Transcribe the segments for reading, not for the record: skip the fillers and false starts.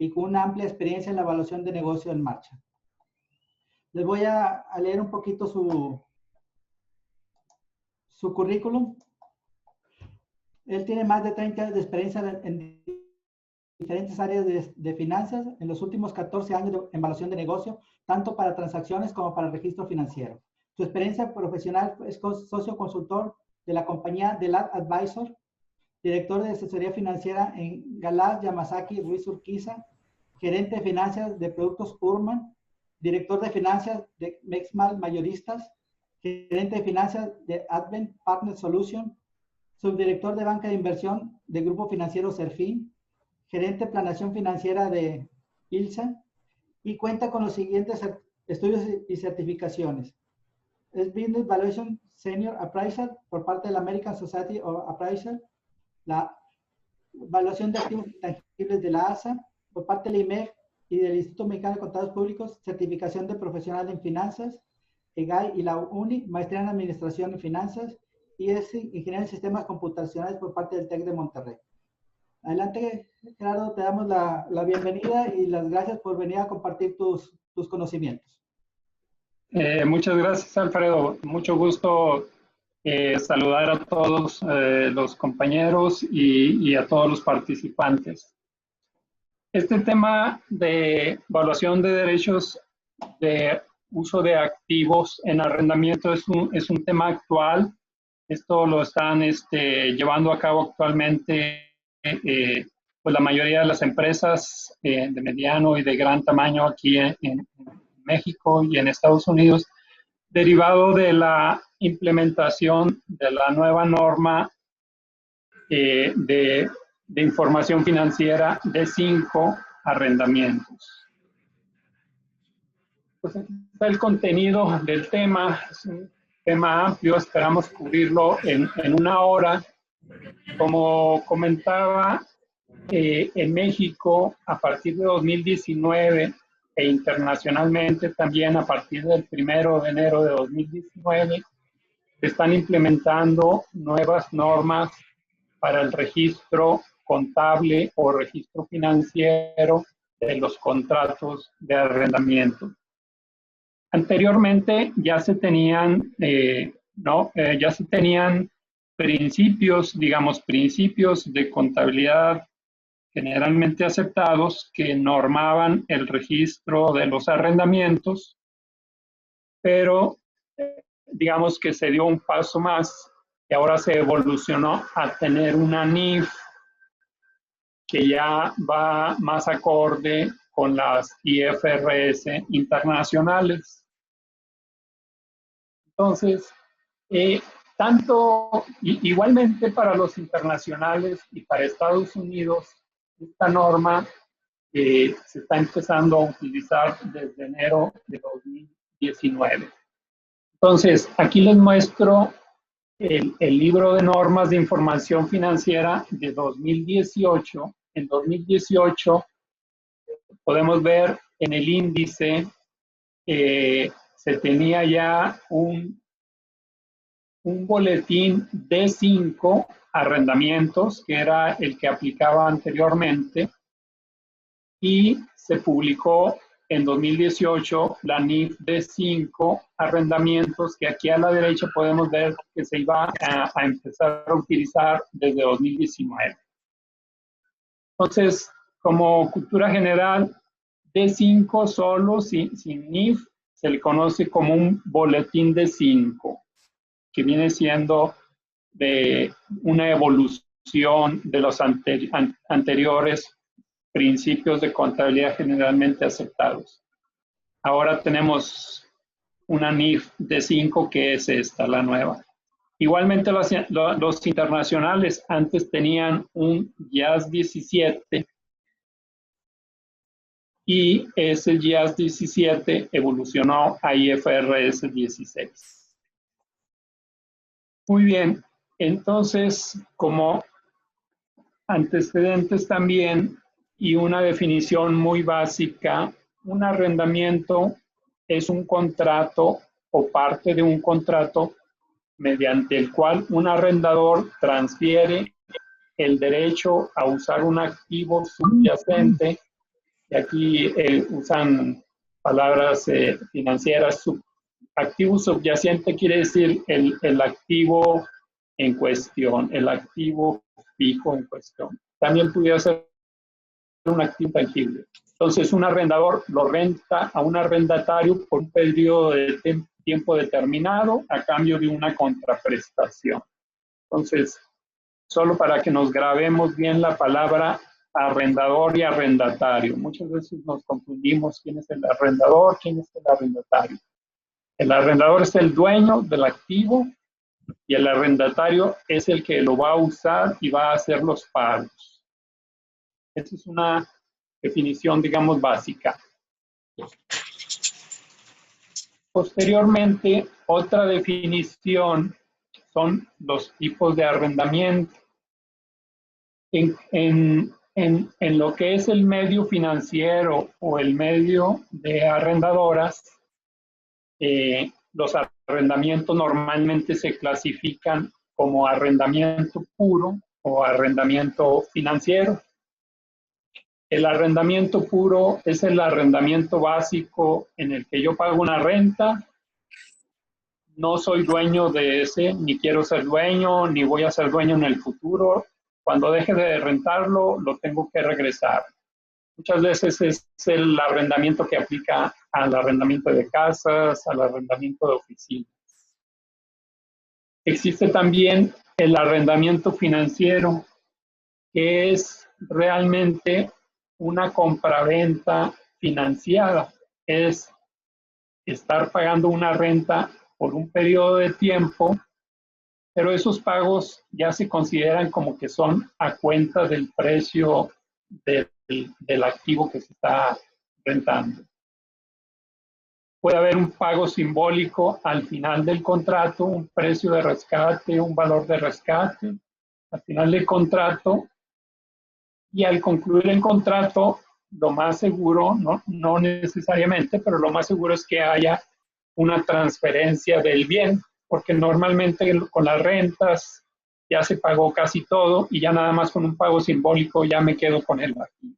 y con una amplia experiencia en la evaluación de negocio en marcha. Les voy a leer un poquito su currículum. Él tiene más de 30 años de experiencia en diferentes áreas de finanzas, en los últimos 14 años en evaluación de negocio, tanto para transacciones como para registro financiero. Su experiencia profesional es socio consultor de la compañía Deloitte Advisor, director de asesoría financiera en Galaz, Yamazaki, Ruiz Urquiza, gerente de finanzas de productos Urman, director de finanzas de Mexmal Mayoristas, gerente de finanzas de Advent Partner Solution, subdirector de banca de inversión de Grupo Financiero Serfín, gerente de planeación financiera de ILSA, y cuenta con los siguientes estudios y certificaciones. Es Business Valuation Senior Appraiser por parte de la American Society of Appraisal, la evaluación de activos intangibles de la ASA, por parte de la IMEG y del Instituto Mexicano de Contadores Públicos, certificación de profesional en finanzas, EGAI y la UNI, maestría en administración y finanzas, y es ingeniero en sistemas computacionales por parte del TEC de Monterrey. Adelante, Gerardo, te damos la bienvenida y las gracias por venir a compartir tus conocimientos. Muchas gracias, Alfredo. Mucho gusto saludar a todos los compañeros y a todos los participantes. Este tema de evaluación de derechos de uso de activos en arrendamiento es un tema actual. Esto lo están llevando a cabo actualmente pues la mayoría de las empresas de mediano y de gran tamaño aquí en México y en Estados Unidos, derivado de la implementación de la nueva norma de información financiera de 5 arrendamientos. Pues aquí está el contenido del tema. Es un tema amplio, esperamos cubrirlo en 1 hora. Como comentaba, en México, a partir de 2019 e internacionalmente también a partir del 1 de enero de 2019, se están implementando nuevas normas para el registro contable o registro financiero de los contratos de arrendamiento. Anteriormente ya se tenían, principios de contabilidad generalmente aceptados que normaban el registro de los arrendamientos, pero digamos que se dio un paso más y ahora se evolucionó a tener una NIF que ya va más acorde con las IFRS internacionales. Entonces, igualmente para los internacionales y para Estados Unidos, esta norma se está empezando a utilizar desde enero de 2019. Entonces, aquí les muestro el libro de normas de información financiera de 2018. En 2018 podemos ver en el índice se tenía ya un boletín de 5 arrendamientos, que era el que aplicaba anteriormente, y se publicó en 2018 la NIF de 5 arrendamientos, que aquí a la derecha podemos ver que se iba a empezar a utilizar desde 2019. Entonces, como cultura general, de 5 solo, sin NIF, se le conoce como un boletín de 5, que viene siendo de una evolución de los anteriores principios de contabilidad generalmente aceptados. Ahora tenemos una NIF de 5, que es esta, la nueva. Igualmente los internacionales antes tenían un IAS 17 y ese IAS 17 evolucionó a IFRS 16. Muy bien, entonces como antecedentes también y una definición muy básica, un arrendamiento es un contrato o parte de un contrato mediante el cual un arrendador transfiere el derecho a usar un activo subyacente Y aquí usan palabras financieras. Activo subyacente quiere decir el activo en cuestión, el activo fijo en cuestión. También pudiera ser un activo tangible. Entonces, un arrendador lo renta a un arrendatario por un periodo de tiempo determinado a cambio de una contraprestación. Entonces, solo para que nos grabemos bien la palabra arrendador y arrendatario. Muchas veces nos confundimos quién es el arrendador, quién es el arrendatario. El arrendador es el dueño del activo y el arrendatario es el que lo va a usar y va a hacer los pagos. Esa es una definición, digamos, básica. Posteriormente, otra definición son los tipos de arrendamiento. En lo que es el medio financiero o el medio de arrendadoras, los arrendamientos normalmente se clasifican como arrendamiento puro o arrendamiento financiero. El arrendamiento puro es el arrendamiento básico en el que yo pago una renta, no soy dueño de ese, ni quiero ser dueño, ni voy a ser dueño en el futuro. Cuando deje de rentarlo, lo tengo que regresar. Muchas veces es el arrendamiento que aplica al arrendamiento de casas, al arrendamiento de oficinas. Existe también el arrendamiento financiero, que es realmente una compraventa financiada. Es estar pagando una renta por un periodo de tiempo, pero esos pagos ya se consideran como que son a cuenta del precio del activo que se está rentando. Puede haber un pago simbólico al final del contrato, un precio de rescate, un valor de rescate al final del contrato, y al concluir el contrato, lo más seguro, no necesariamente, pero lo más seguro es que haya una transferencia del bien, porque normalmente con las rentas ya se pagó casi todo y ya nada más con un pago simbólico ya me quedo con el activo.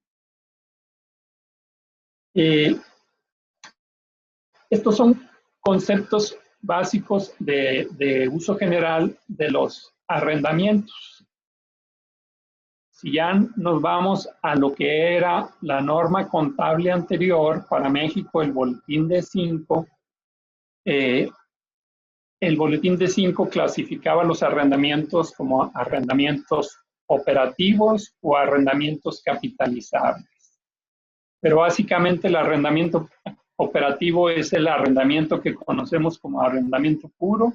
Estos son conceptos básicos de uso general de los arrendamientos. Si ya nos vamos a lo que era la norma contable anterior para México, el boletín de 5, el boletín de 5 clasificaba los arrendamientos como arrendamientos operativos o arrendamientos capitalizables. Pero básicamente el arrendamiento operativo es el arrendamiento que conocemos como arrendamiento puro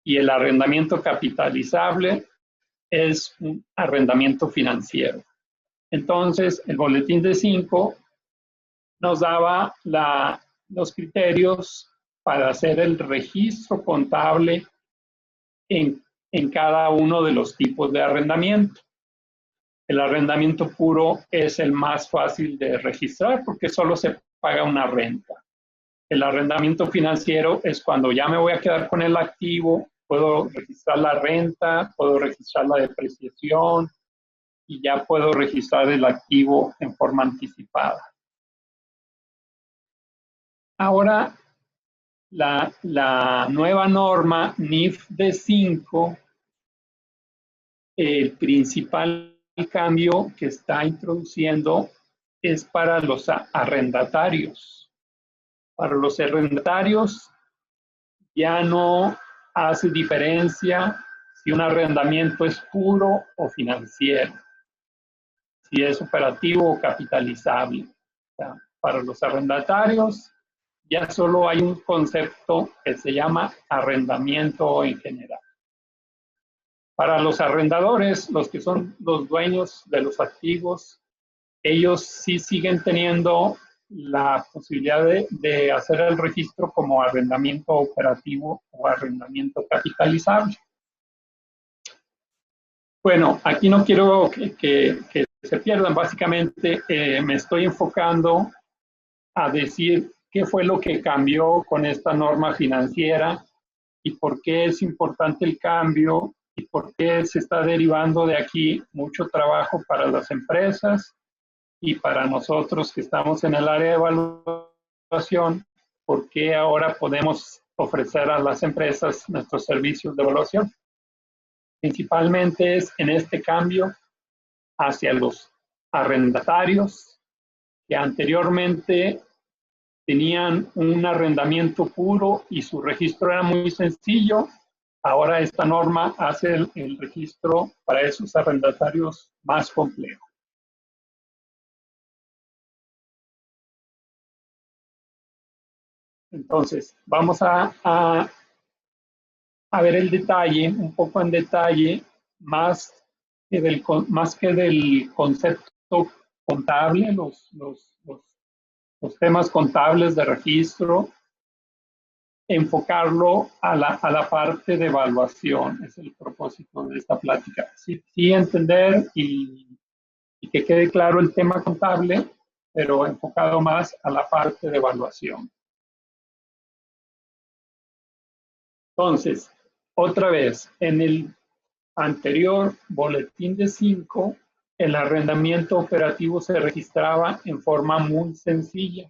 y el arrendamiento capitalizable es un arrendamiento financiero. Entonces, el boletín de 5 nos daba los criterios para hacer el registro contable en cada uno de los tipos de arrendamiento. El arrendamiento puro es el más fácil de registrar porque solo se paga una renta. El arrendamiento financiero es cuando ya me voy a quedar con el activo, puedo registrar la renta, puedo registrar la depreciación y ya puedo registrar el activo en forma anticipada. Ahora, la nueva norma NIF de 5, el principal cambio que está introduciendo es para los arrendatarios. Para los arrendatarios ya no hace diferencia si un arrendamiento es puro o financiero, si es operativo o capitalizable. O sea, para los arrendatarios ya solo hay un concepto que se llama arrendamiento en general. Para los arrendadores, los que son los dueños de los activos, ellos sí siguen teniendo la posibilidad de hacer el registro como arrendamiento operativo o arrendamiento capitalizable. Bueno, aquí no quiero que se pierdan. Básicamente me estoy enfocando a decir qué fue lo que cambió con esta norma financiera y por qué es importante el cambio y por qué se está derivando de aquí mucho trabajo para las empresas y para nosotros que estamos en el área de evaluación, ¿por qué ahora podemos ofrecer a las empresas nuestros servicios de evaluación? Principalmente es en este cambio hacia los arrendatarios que anteriormente tenían un arrendamiento puro y su registro era muy sencillo. Ahora esta norma hace el registro para esos arrendatarios más complejo. Entonces, vamos a ver el detalle, un poco en detalle, más que del concepto contable, los temas contables de registro, enfocarlo a la parte de evaluación. Es el propósito de esta plática. Sí entender y que quede claro el tema contable, pero enfocado más a la parte de evaluación. Entonces, otra vez, en el anterior boletín de 5, el arrendamiento operativo se registraba en forma muy sencilla.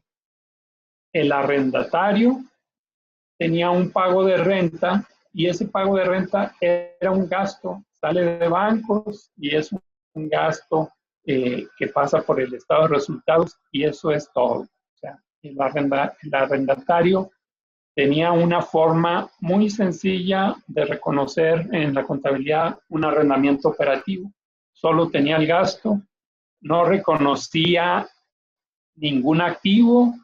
El arrendatario tenía un pago de renta y ese pago de renta era un gasto, sale de bancos y es un gasto que pasa por el estado de resultados y eso es todo. O sea, el arrendatario tenía una forma muy sencilla de reconocer en la contabilidad un arrendamiento operativo. Solo tenía el gasto, no reconocía ningún activo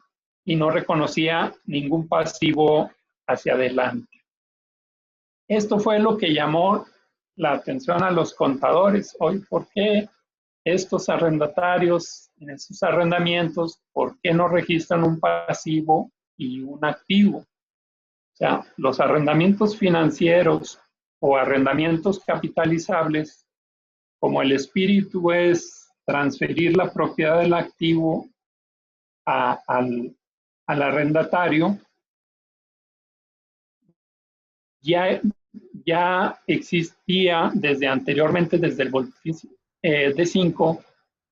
y no reconocía ningún pasivo hacia adelante. Esto fue lo que llamó la atención a los contadores. Hoy, ¿por qué estos arrendatarios en esos arrendamientos, por qué no registran un pasivo y un activo? O sea, los arrendamientos financieros o arrendamientos capitalizables, como el espíritu es transferir la propiedad del activo al arrendatario, ya existía anteriormente, desde el boletín de 5,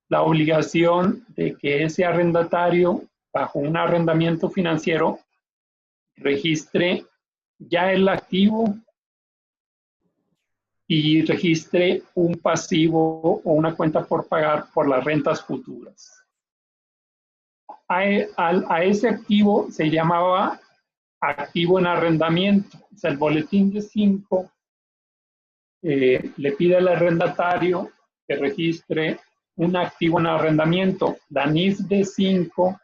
la obligación de que ese arrendatario, bajo un arrendamiento financiero, registre ya el activo y registre un pasivo o una cuenta por pagar por las rentas futuras. A ese activo se llamaba activo en arrendamiento. O sea, el boletín de 5 le pide al arrendatario que registre un activo en arrendamiento. La NIF de 5,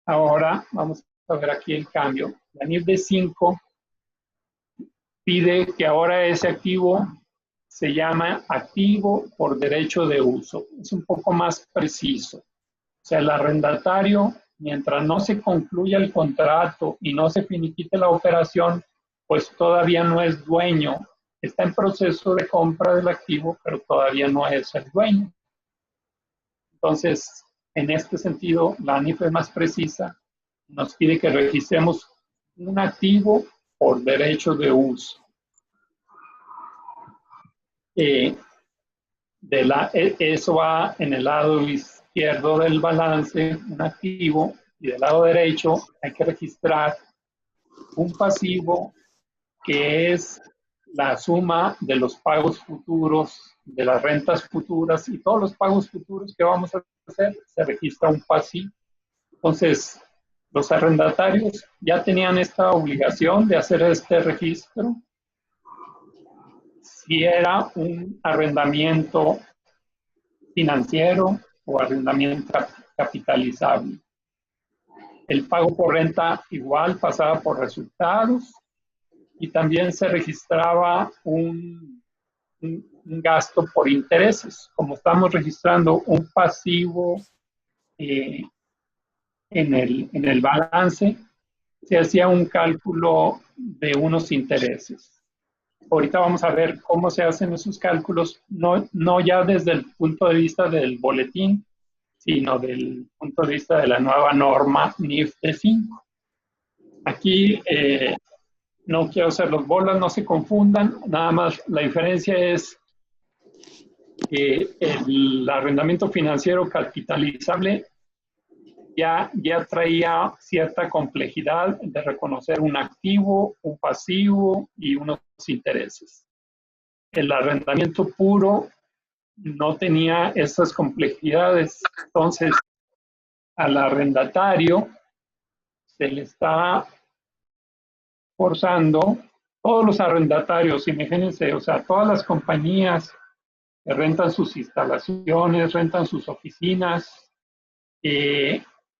ahora vamos a ver aquí el cambio. La NIF de 5 pide que ahora ese activo se llama activo por derecho de uso. Es un poco más preciso. O sea, el arrendatario, mientras no se concluya el contrato y no se finiquite la operación, pues todavía no es dueño. Está en proceso de compra del activo, pero todavía no es el dueño. Entonces, en este sentido, la ANIF es más precisa. Nos pide que registremos un activo por derecho de uso. Eso va en el lado izquierdo del balance, un activo, y del lado derecho hay que registrar un pasivo que es la suma de los pagos futuros, de las rentas futuras y todos los pagos futuros que vamos a hacer, se registra un pasivo. Entonces, los arrendatarios ya tenían esta obligación de hacer este registro si era un arrendamiento financiero o arrendamiento capitalizable. El pago por renta igual pasaba por resultados y también se registraba un gasto por intereses. Como estamos registrando un pasivo en el balance, se hacía un cálculo de unos intereses. Ahorita vamos a ver cómo se hacen esos cálculos, no ya desde el punto de vista del boletín, sino del punto de vista de la nueva norma NIF de 5. Aquí no quiero hacer los bolas, no se confundan, nada más la diferencia es el arrendamiento financiero capitalizable ya traía cierta complejidad de reconocer un activo, un pasivo y unos intereses. El arrendamiento puro no tenía esas complejidades, entonces al arrendatario se le está forzando, todos los arrendatarios, imagínense, o sea, todas las compañías que rentan sus instalaciones, rentan sus oficinas,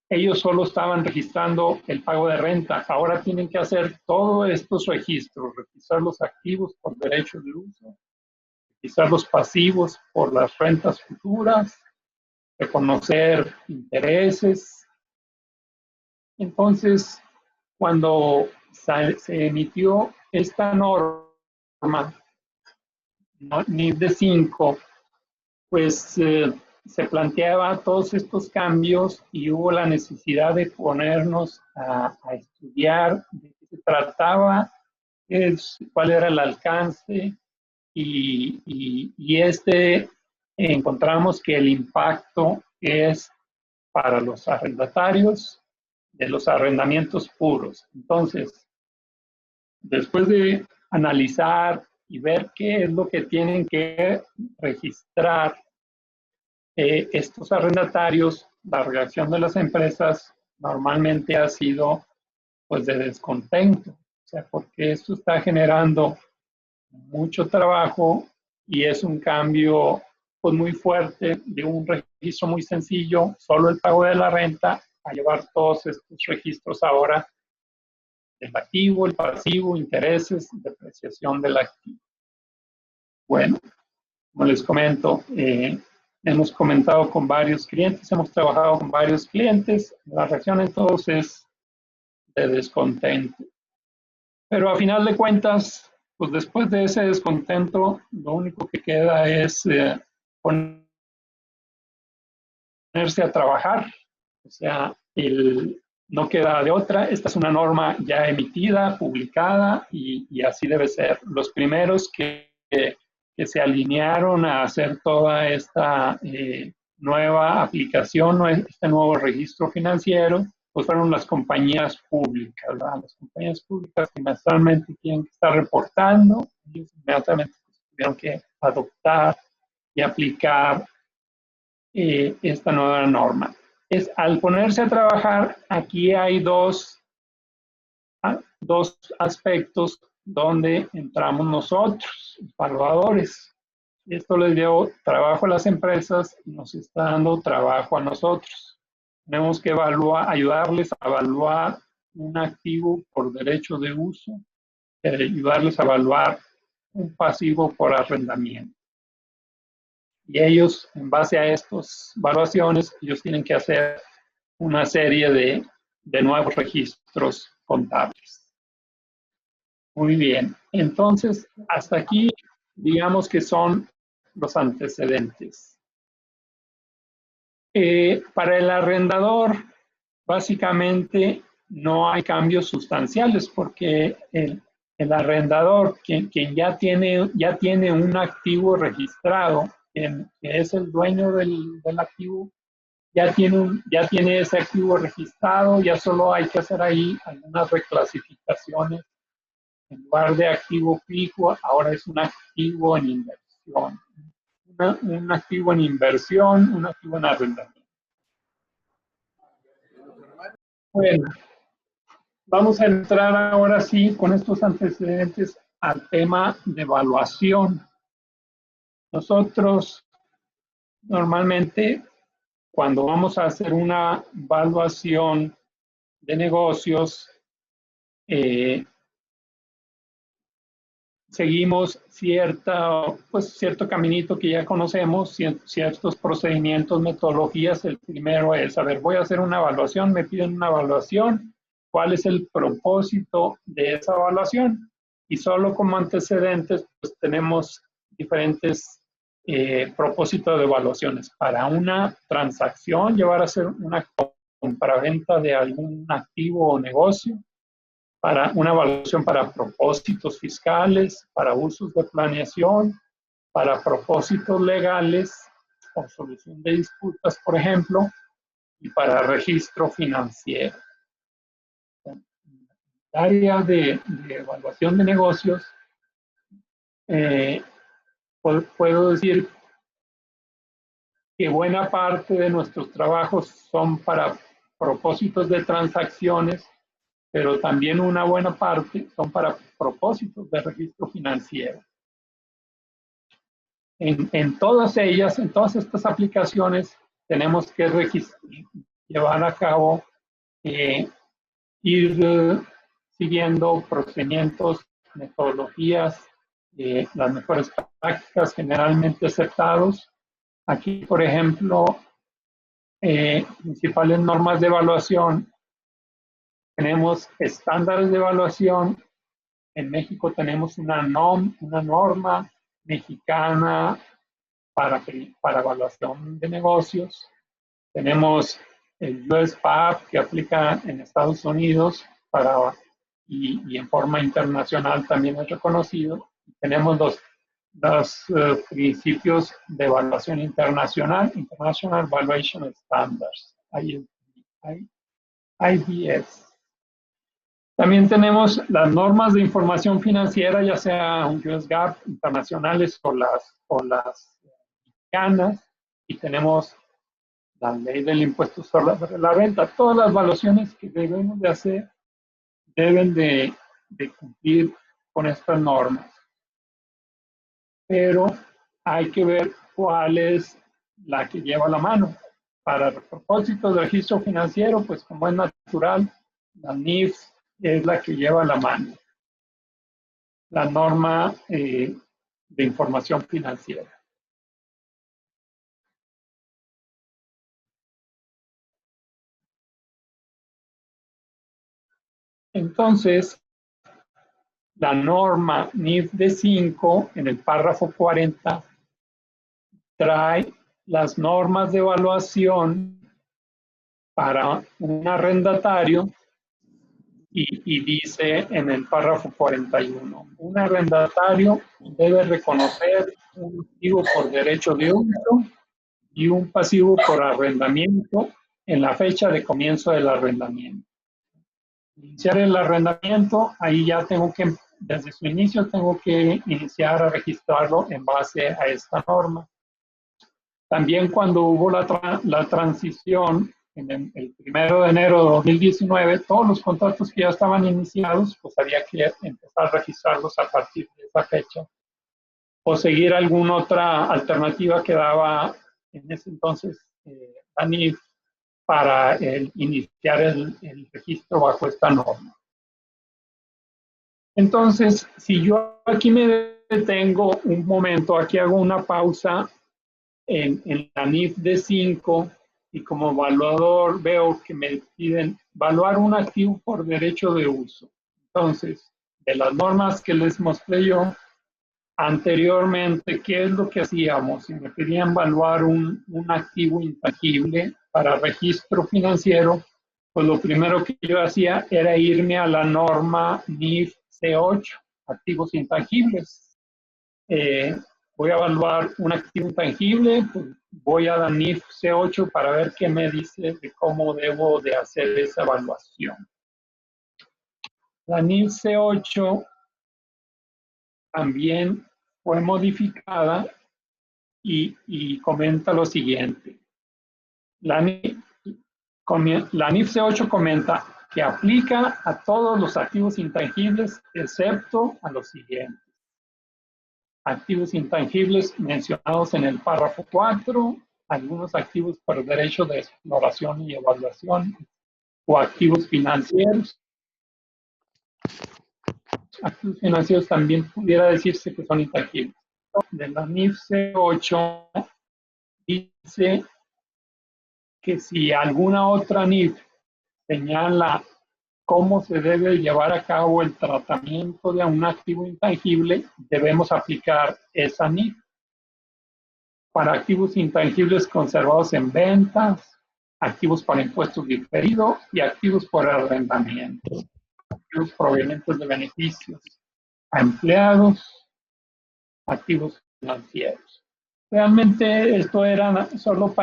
ellos solo estaban registrando el pago de renta. Ahora tienen que hacer todos estos registros, registrar los activos por derechos de uso, registrar los pasivos por las rentas futuras, reconocer intereses. Entonces, cuando se emitió esta norma, NIF de 5, pues se planteaba todos estos cambios y hubo la necesidad de ponernos a estudiar de qué se trataba, cuál era el alcance y encontramos que el impacto es para los arrendatarios de los arrendamientos puros. Entonces, después de analizar y ver qué es lo que tienen que registrar estos arrendatarios, la reacción de las empresas normalmente ha sido pues de descontento, o sea, porque esto está generando mucho trabajo y es un cambio pues muy fuerte de un registro muy sencillo, solo el pago de la renta, a llevar todos estos registros ahora el activo, el pasivo, intereses, depreciación del activo. Bueno, como les comento, hemos comentado con varios clientes, hemos trabajado con varios clientes, la reacción entonces es de descontento. Pero a final de cuentas, pues después de ese descontento, lo único que queda es ponerse a trabajar, o sea, no queda de otra. Esta es una norma ya emitida, publicada y así debe ser. Los primeros que se alinearon a hacer toda esta nueva aplicación, este nuevo registro financiero, pues fueron las compañías públicas, ¿verdad? Las compañías públicas que mensualmente tienen que estar reportando, ellos inmediatamente tuvieron que adoptar y aplicar esta nueva norma. Al ponerse a trabajar, aquí hay dos aspectos donde entramos nosotros, evaluadores. Esto les dio trabajo a las empresas y nos está dando trabajo a nosotros. Tenemos que ayudarles a evaluar un activo por derecho de uso, ayudarles a evaluar un pasivo por arrendamiento. Y ellos, en base a estas evaluaciones, ellos tienen que hacer una serie de nuevos registros contables. Muy bien. Entonces, hasta aquí, digamos que son los antecedentes. Para el arrendador, básicamente no hay cambios sustanciales porque el arrendador, quien ya tiene un activo registrado, que es el dueño del activo, ya tiene ese activo registrado, ya solo hay que hacer ahí algunas reclasificaciones. En lugar de activo fijo, ahora es un activo en inversión. Un activo en inversión, un activo en arrendamiento. Bueno, vamos a entrar ahora sí con estos antecedentes al tema de evaluación. Nosotros normalmente cuando vamos a hacer una evaluación de negocios, seguimos cierto caminito que ya conocemos, ciertos procedimientos, metodologías. El primero es, a ver, voy a hacer una evaluación, me piden una evaluación, ¿cuál es el propósito de esa evaluación? Y solo como antecedentes, pues tenemos diferentes propósitos de evaluaciones. Para una transacción, llevar a hacer una compraventa de algún activo o negocio, para una evaluación para propósitos fiscales, para usos de planeación, para propósitos legales o solución de disputas, por ejemplo, y para registro financiero. En el área de evaluación de negocios, puedo decir que buena parte de nuestros trabajos son para propósitos de transacciones, pero también una buena parte son para propósitos de registro financiero. En todas ellas, en todas estas aplicaciones, tenemos que llevar a cabo, ir siguiendo procedimientos, metodologías, las mejores prácticas generalmente aceptados. Aquí, por ejemplo, principales normas de evaluación. Tenemos estándares de evaluación. En México tenemos una norma mexicana para evaluación de negocios. Tenemos el USPAP que aplica en Estados Unidos y en forma internacional también es reconocido. Tenemos los principios de evaluación internacional, International Evaluation Standards, IBS. También tenemos las normas de información financiera, ya sea un US GAAP internacionales o las mexicanas, y tenemos la ley del impuesto sobre la renta. Todas las evaluaciones que debemos de hacer deben de cumplir con estas normas. Pero hay que ver cuál es la que lleva la mano. Para propósitos de registro financiero, pues como es natural, la NIF es la que lleva la mano. La norma de información financiera. Entonces, la norma NIF de 5 en el párrafo 40 trae las normas de evaluación para un arrendatario y dice en el párrafo 41, un arrendatario debe reconocer un activo por derecho de uso y un pasivo por arrendamiento en la fecha de comienzo del arrendamiento. Iniciar el arrendamiento, ahí ya tengo que, desde su inicio, tengo que iniciar a registrarlo en base a esta norma. También cuando hubo la transición, en el 1 de enero de 2019, todos los contratos que ya estaban iniciados, pues había que empezar a registrarlos a partir de esa fecha, o seguir alguna otra alternativa que daba en ese entonces ANIF para iniciar el registro bajo esta norma. Entonces, si yo aquí me detengo un momento, aquí hago una pausa en la NIF de 5 y como evaluador veo que me piden evaluar un activo por derecho de uso. Entonces, de las normas que les mostré yo anteriormente, ¿qué es lo que hacíamos? Si me pedían evaluar un activo intangible para registro financiero, pues lo primero que yo hacía era irme a la norma NIF C8, activos intangibles. Voy a evaluar un activo intangible, pues voy a la NIF C8 para ver qué me dice de cómo debo de hacer esa evaluación. La NIF C8 también fue modificada y comenta lo siguiente. La NIF C8 comenta que aplica a todos los activos intangibles excepto a los siguientes. Activos intangibles mencionados en el párrafo 4, algunos activos por derecho de exploración y evaluación o activos financieros. Activos financieros también pudiera decirse que son intangibles. De la NIF C8 dice que si alguna otra NIF señala cómo se debe llevar a cabo el tratamiento de un activo intangible, debemos aplicar esa NIF. Para activos intangibles conservados en ventas, activos para impuestos diferidos y activos por arrendamiento, activos provenientes de beneficios a empleados, activos financieros. Realmente esto era solo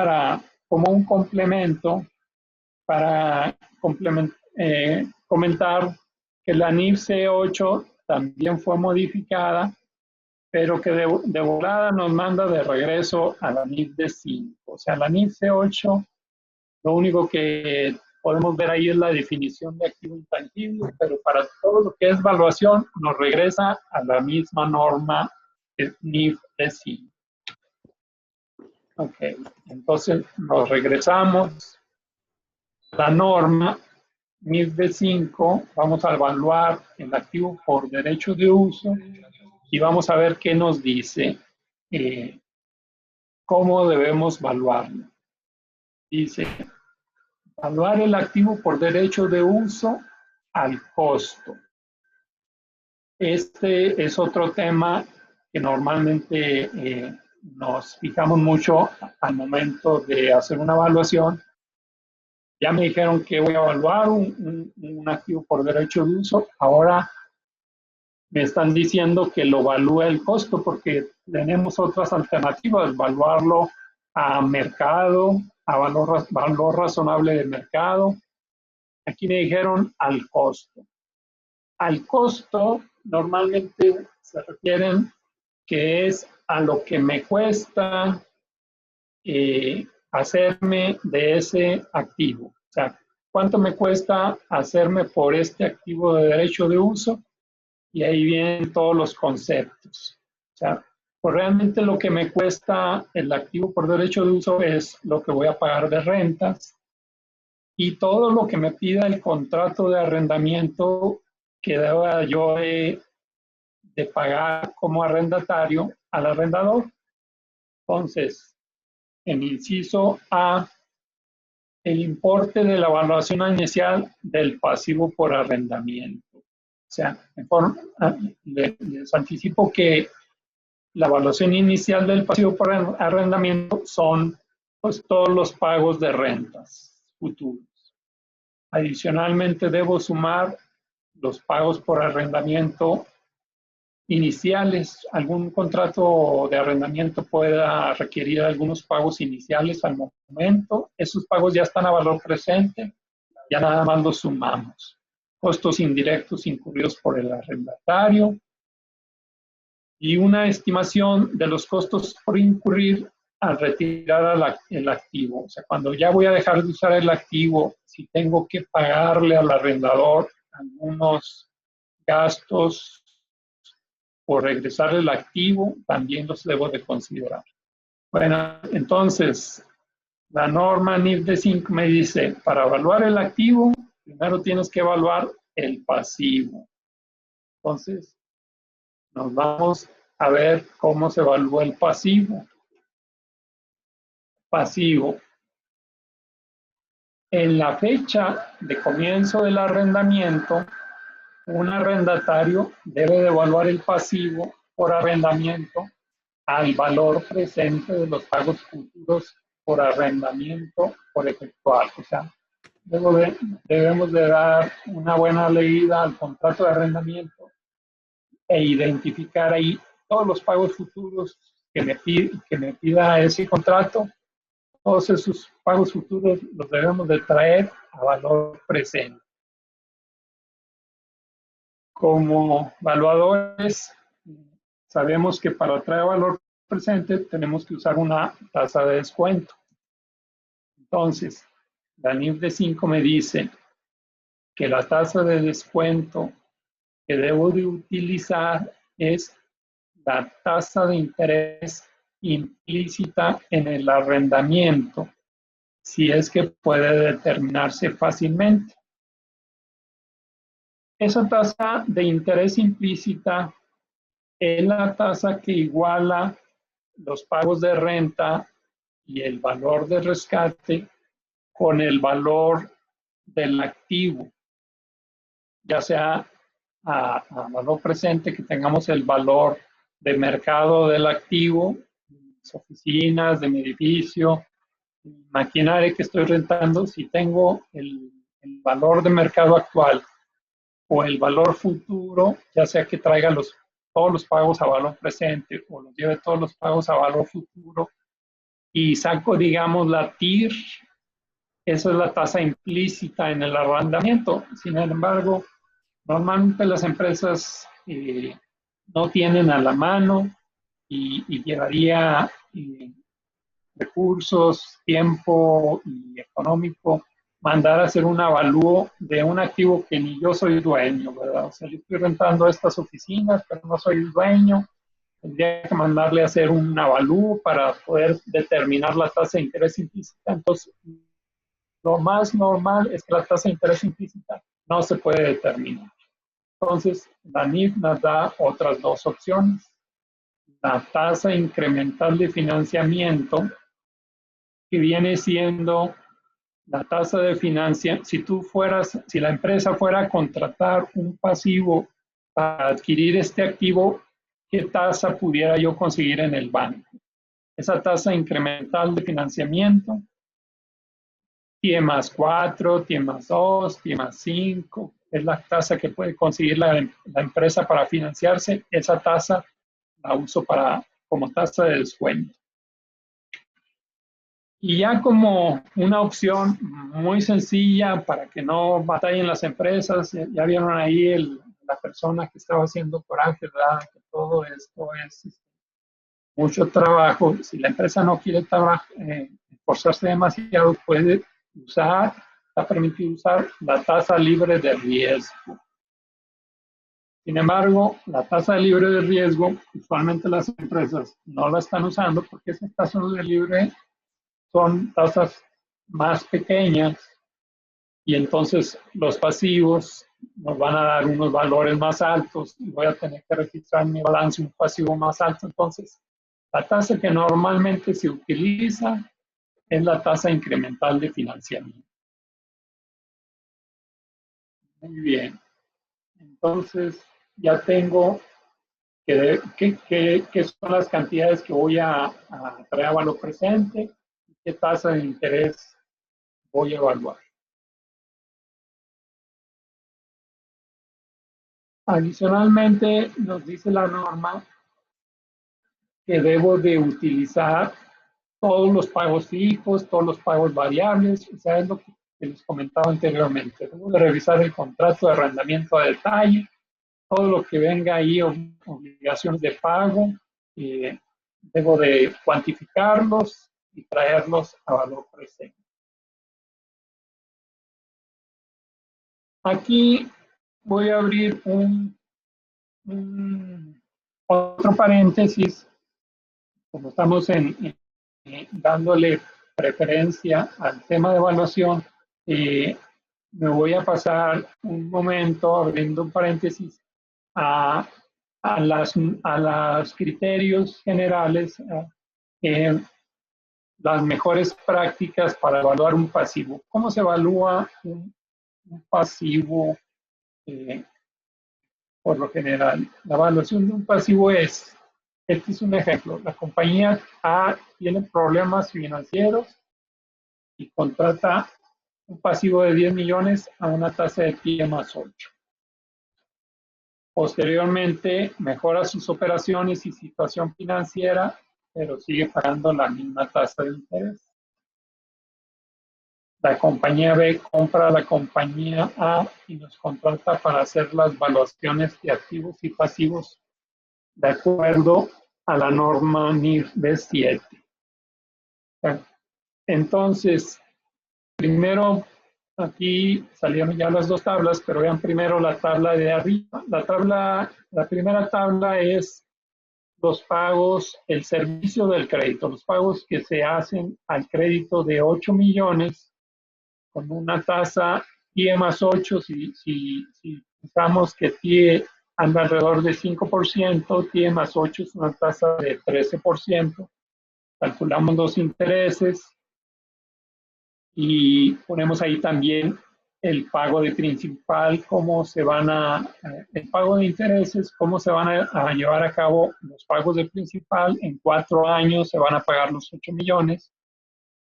como un complemento para comentar que la NIF C8 también fue modificada, pero que de volada nos manda de regreso a la NIF D5. O sea, la NIF C8, lo único que podemos ver ahí es la definición de activo intangible, pero para todo lo que es valuación nos regresa a la misma norma NIF D5. Ok, entonces nos regresamos a la norma NIF D5, vamos a evaluar el activo por derecho de uso y vamos a ver qué nos dice, cómo debemos evaluarlo. Dice, evaluar el activo por derecho de uso al costo. Este es otro tema que normalmente nos fijamos mucho al momento de hacer una evaluación. Ya me dijeron que voy a evaluar un activo por derecho de uso. Ahora me están diciendo que lo evalúe el costo porque tenemos otras alternativas, evaluarlo a mercado, a valor razonable de mercado. Aquí me dijeron al costo. Al costo normalmente se refieren que es a lo que me cuesta hacerme de ese activo. O sea, ¿cuánto me cuesta hacerme por este activo de derecho de uso? Y ahí vienen todos los conceptos. O sea, pues realmente lo que me cuesta el activo por derecho de uso es lo que voy a pagar de rentas y todo lo que me pida el contrato de arrendamiento que deba yo de pagar como arrendatario al arrendador. Entonces, en inciso A, el importe de la evaluación inicial del pasivo por arrendamiento. O sea, les anticipo que la evaluación inicial del pasivo por arrendamiento son pues, todos los pagos de rentas futuros. Adicionalmente, debo sumar los pagos por arrendamiento iniciales. Algún contrato de arrendamiento pueda requerir algunos pagos iniciales al momento. Esos pagos ya están a valor presente, ya nada más los sumamos. Costos indirectos incurridos por el arrendatario y una estimación de los costos por incurrir al retirar el activo. O sea, cuando ya voy a dejar de usar el activo, si tengo que pagarle al arrendador algunos gastos por regresar el activo, también los debo de considerar. Bueno, entonces, la norma NIF D5 me dice, para evaluar el activo, primero tienes que evaluar el pasivo. Entonces, nos vamos a ver cómo se evalúa el pasivo. Pasivo. En la fecha de comienzo del arrendamiento, un arrendatario debe de evaluar el pasivo por arrendamiento al valor presente de los pagos futuros por arrendamiento por efectuar. O sea, debemos de dar una buena leída al contrato de arrendamiento e identificar ahí todos los pagos futuros que me pida ese contrato. Todos esos pagos futuros los debemos de traer a valor presente. Como evaluadores, sabemos que para traer valor presente tenemos que usar una tasa de descuento. Entonces, la NIF D5 me dice que la tasa de descuento que debo de utilizar es la tasa de interés implícita en el arrendamiento, si es que puede determinarse fácilmente. Esa tasa de interés implícita es la tasa que iguala los pagos de renta y el valor de rescate con el valor del activo, ya sea a valor presente, que tengamos el valor de mercado del activo, mis oficinas, de mi edificio, maquinaria que estoy rentando, si tengo el valor de mercado actual o el valor futuro, ya sea que traiga los todos los pagos a valor presente o los lleve todos los pagos a valor futuro y saco, digamos, la TIR, esa es la tasa implícita en el arrendamiento. Sin embargo, normalmente las empresas no tienen a la mano y llevaría recursos, tiempo y económico mandar a hacer un avalúo de un activo que ni yo soy dueño, ¿verdad? O sea, yo estoy rentando estas oficinas, pero no soy dueño. Tendría que mandarle a hacer un avalúo para poder determinar la tasa de interés implícita. Entonces, lo más normal es que la tasa de interés implícita no se puede determinar. Entonces, la NIF nos da otras dos opciones. La tasa incremental de financiamiento, que viene siendo la tasa de financiación. Si la empresa fuera a contratar un pasivo para adquirir este activo, ¿qué tasa pudiera yo conseguir en el banco? Esa tasa incremental de financiamiento, TIE más 4, TIE más 2, TIE más 5, es la tasa que puede conseguir la empresa para financiarse. Esa tasa la uso como tasa de descuento. Y ya como una opción muy sencilla para que no batallen las empresas, ya vieron ahí la persona que estaba haciendo coraje, ¿verdad? Que todo esto es mucho trabajo. Si la empresa no quiere esforzarse demasiado, puede usar, está permitido usar la tasa libre de riesgo. Sin embargo, la tasa libre de riesgo, usualmente las empresas no la están usando porque esa tasa libre son tasas más pequeñas y entonces los pasivos nos van a dar unos valores más altos y voy a tener que registrar en mi balance un pasivo más alto. Entonces, la tasa que normalmente se utiliza es la tasa incremental de financiamiento. Muy bien. Entonces, ya tengo qué son las cantidades que voy a traer a valor presente y qué tasa de interés voy a evaluar. Adicionalmente, nos dice la norma que debo de utilizar todos los pagos fijos, todos los pagos variables, o sea, es lo que les comentaba anteriormente. Debo de revisar el contrato de arrendamiento a detalle, todo lo que venga ahí, obligaciones de pago, debo de cuantificarlos y traerlos a valor presente. Aquí voy a abrir otro paréntesis, como estamos dándole preferencia al tema de evaluación, me voy a pasar un momento abriendo un paréntesis a los criterios generales, las mejores prácticas para evaluar un pasivo. ¿Cómo se evalúa un pasivo por lo general? La evaluación de un pasivo este es un ejemplo. La compañía A tiene problemas financieros y contrata un pasivo de 10 millones a una tasa de TIE más 8. Posteriormente mejora sus operaciones y situación financiera, pero sigue pagando la misma tasa de interés. La compañía B compra a la compañía A y nos contrata para hacer las evaluaciones de activos y pasivos de acuerdo a la norma NIF B7. Entonces, primero, aquí salieron ya las dos tablas, pero vean primero la tabla de arriba. La primera tabla es los pagos, el servicio del crédito, los pagos que se hacen al crédito de 8 millones con una tasa TIE más 8, si pensamos que TIE anda alrededor de 5%, TIE más 8 es una tasa de 13%, calculamos los intereses y ponemos ahí también el pago de principal, el pago de intereses, cómo se van a llevar a cabo los pagos de principal. En 4 años se van a pagar los 8 millones,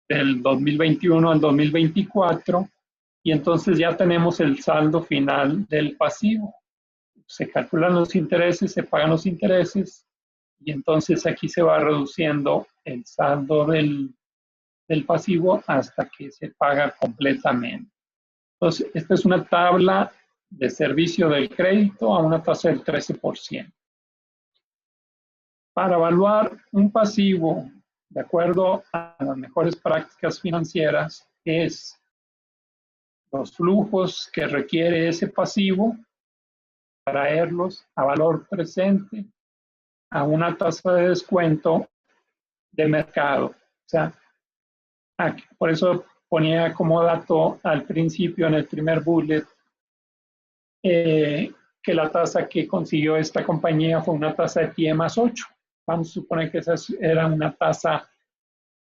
del 2021 al 2024, y entonces ya tenemos el saldo final del pasivo. se calculan los intereses, se pagan los intereses, y entonces aquí se va reduciendo el saldo del pasivo hasta que se paga completamente. Entonces, esta es una tabla de servicio del crédito a una tasa del 13%. Para evaluar un pasivo de acuerdo a las mejores prácticas financieras es los flujos que requiere ese pasivo, traerlos a valor presente a una tasa de descuento de mercado. O sea, aquí, por eso ponía como dato al principio en el primer bullet que la tasa que consiguió esta compañía fue una tasa de TIE más 8. Vamos a suponer que esa era una tasa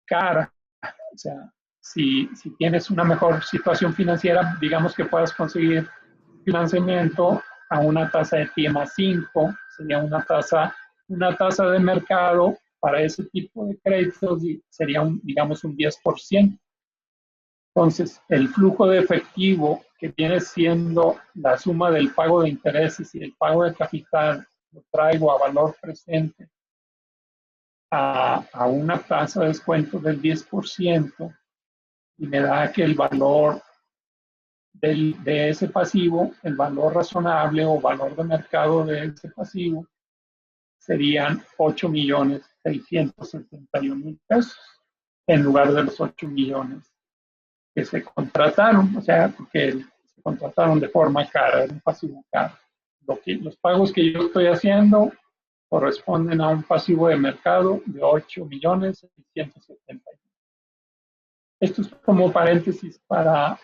cara. O sea, si tienes una mejor situación financiera, digamos que puedas conseguir financiamiento a una tasa de TIE más 5, sería una tasa de mercado para ese tipo de créditos sería, digamos, un 10%. Entonces, el flujo de efectivo que viene siendo la suma del pago de intereses y el pago de capital, lo traigo a valor presente a una tasa de descuento del 10% y me da que el valor de ese pasivo, el valor razonable o valor de mercado de ese pasivo, serían 8.671.000 pesos en lugar de los 8 millones que se contrataron, o sea, porque se contrataron de forma cara, era un pasivo caro. Los pagos que yo estoy haciendo corresponden a un pasivo de mercado de 8.671.000. Esto es como paréntesis para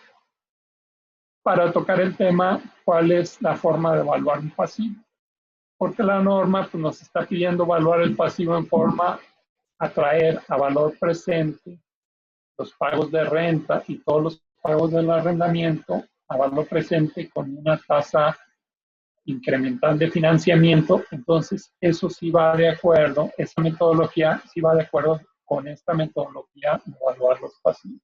tocar el tema, cuál es la forma de evaluar un pasivo. Porque la norma pues, nos está pidiendo evaluar el pasivo en forma a traer a valor presente los pagos de renta y todos los pagos del arrendamiento a valor presente con una tasa incremental de financiamiento. Entonces, eso sí va de acuerdo, esa metodología sí va de acuerdo con esta metodología de evaluar los pasivos.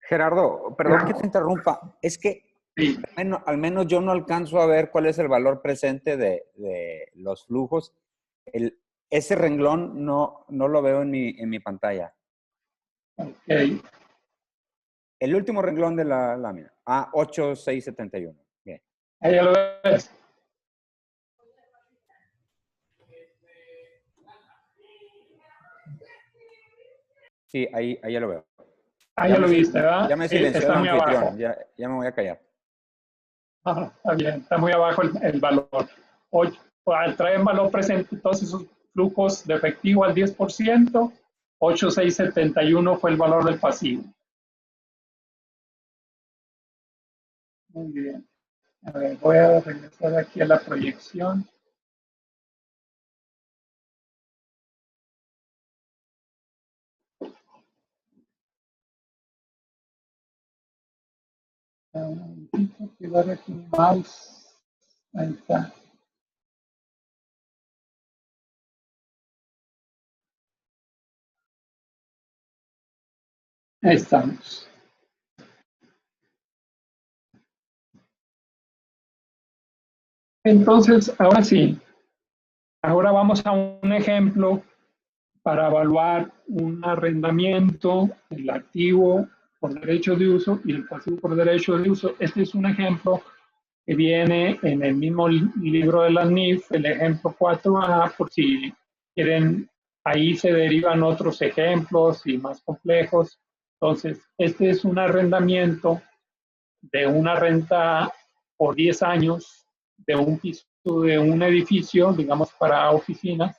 Gerardo, perdón que te interrumpa, es que sí, al menos yo no alcanzo a ver cuál es el valor presente de los flujos. Ese renglón no lo veo en mi pantalla. Okay. El último renglón de la lámina. 8.671. Bien. Ahí ya lo ves. Sí, ahí ya lo veo. Ya lo viste, ¿verdad? Ya me silenció el anfitrión, ya me voy a callar. Está bien, está muy abajo el valor. Al traer en valor presente todos esos flujos de efectivo al 10%, 8.671 fue el valor del pasivo. Muy bien. A ver, voy a regresar aquí a la proyección. Quedar aquí un mouse. Ahí está. Ahí estamos. Entonces, ahora sí. Ahora vamos a un ejemplo para evaluar un arrendamiento, el activo por derecho de uso y el pasivo por derecho de uso. Este es un ejemplo que viene en el mismo libro de la NIF, el ejemplo 4A, por si quieren, ahí se derivan otros ejemplos y más complejos. Entonces, este es un arrendamiento de una renta por 10 años de un piso de un edificio, digamos, para oficinas,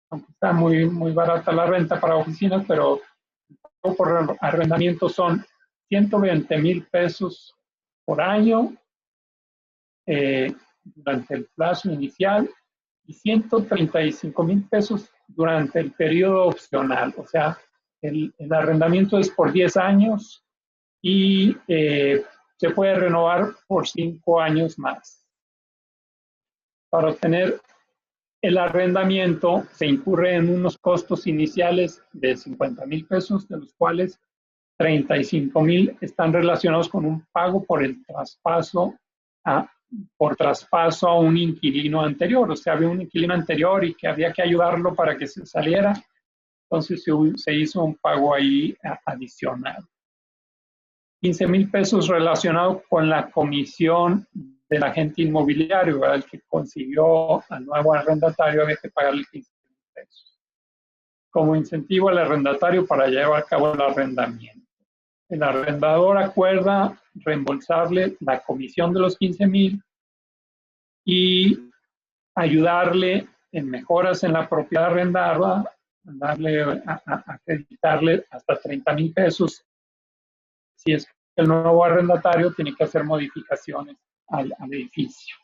aunque está muy barata la renta para oficinas, pero por arrendamiento son 120,000 pesos por año durante el plazo inicial y 135,000 pesos durante el periodo opcional. O sea, el arrendamiento es por 10 años y se puede renovar por 5 años más. Para obtener el arrendamiento se incurre en unos costos iniciales de 50,000 pesos, de los cuales 35,000 están relacionados con un pago por el traspaso a por traspaso a un inquilino anterior. O sea, había un inquilino anterior y que había que ayudarlo para que se saliera. Entonces se hizo un pago ahí adicional. 15,000 pesos relacionado con la comisión del agente inmobiliario, ¿verdad? El que consiguió al nuevo arrendatario había que pagarle 15,000 pesos. Como incentivo al arrendatario para llevar a cabo el arrendamiento. El arrendador acuerda reembolsarle la comisión de los 15,000 y ayudarle en mejoras en la propiedad arrendada, darle a acreditarle hasta 30,000 pesos. Si es que el nuevo arrendatario tiene que hacer modificaciones al edificio.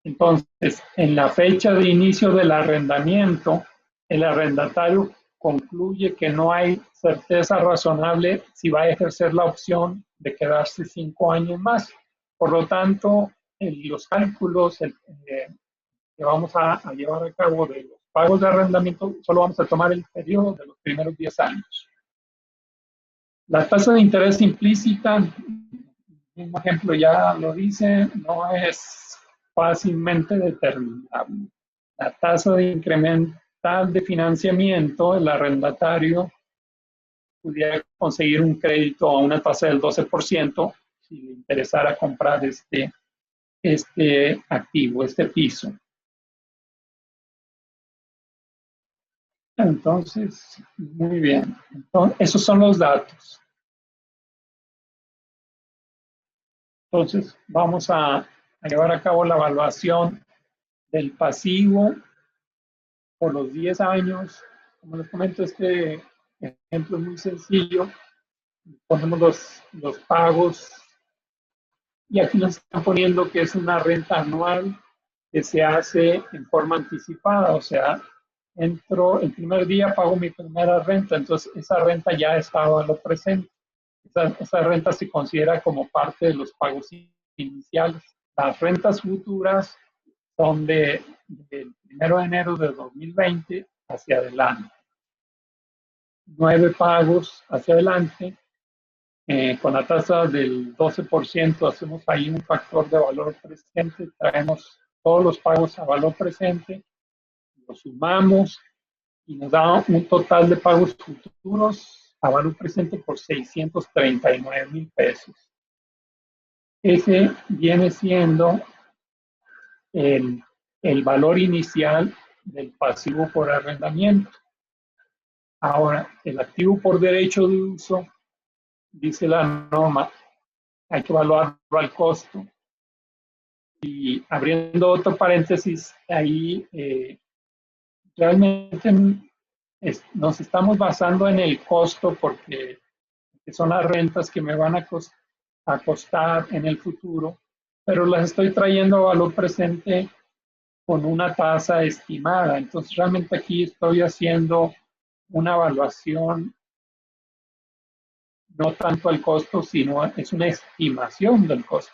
Entonces, en la fecha de inicio del arrendamiento, el arrendatario concluye que no hay certeza razonable si va a ejercer la opción de quedarse 5 años más. Por lo tanto, los cálculos que vamos a llevar a cabo de los pagos de arrendamiento, solo vamos a tomar el periodo de los primeros 10 años. La tasa de interés implícita, un ejemplo ya lo dice, no es fácilmente determinable. La tasa de incremental de financiamiento, el arrendatario pudiera conseguir un crédito a una tasa del 12% si le interesara comprar este activo, este piso. Entonces, muy bien. Entonces, esos son los datos. Entonces, vamos a llevar a cabo la evaluación del pasivo por los 10 años. Como les comento, este ejemplo es muy sencillo. Ponemos los pagos y aquí nos están poniendo que es una renta anual que se hace en forma anticipada, o sea, entro el primer día, pago mi primera renta, entonces esa renta ya estaba a lo presente. Esa renta se considera como parte de los pagos iniciales. Las rentas futuras son del 1 de enero de 2020 hacia adelante. 9 pagos hacia adelante. Con la tasa del 12% hacemos ahí un factor de valor presente, traemos todos los pagos a valor presente, los sumamos y nos da un total de pagos futuros a valor presente por 639,000 pesos. Ese viene siendo el valor inicial del pasivo por arrendamiento. Ahora, el activo por derecho de uso, dice la norma, hay que evaluarlo al costo. Y abriendo otro paréntesis, ahí realmente nos estamos basando en el costo porque son las rentas que me van a costar en el futuro, pero las estoy trayendo a valor presente con una tasa estimada. Entonces, realmente aquí estoy haciendo una evaluación, no tanto al costo, sino es una estimación del costo,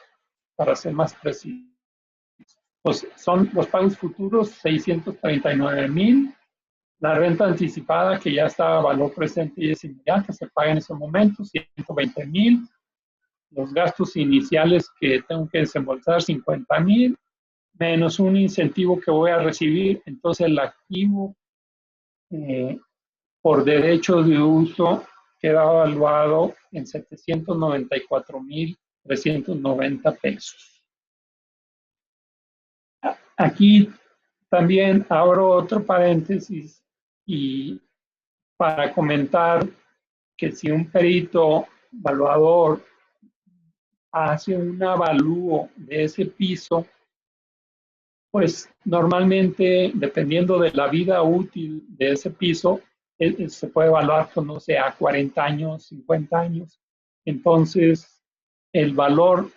para ser más preciso. Pues son los pagos futuros, 639,000. La renta anticipada, que ya está a valor presente y es inmediata, se paga en ese momento, 120,000. Los gastos iniciales que tengo que desembolsar, 50,000, menos un incentivo que voy a recibir. Entonces, el activo por derecho de uso queda evaluado en 794,390 pesos. Aquí también abro otro paréntesis y para comentar que si un perito evaluador hace un avalúo de ese piso, pues normalmente, dependiendo de la vida útil de ese piso, se puede evaluar, pues, no sé, a 40 años, 50 años. Entonces, el valor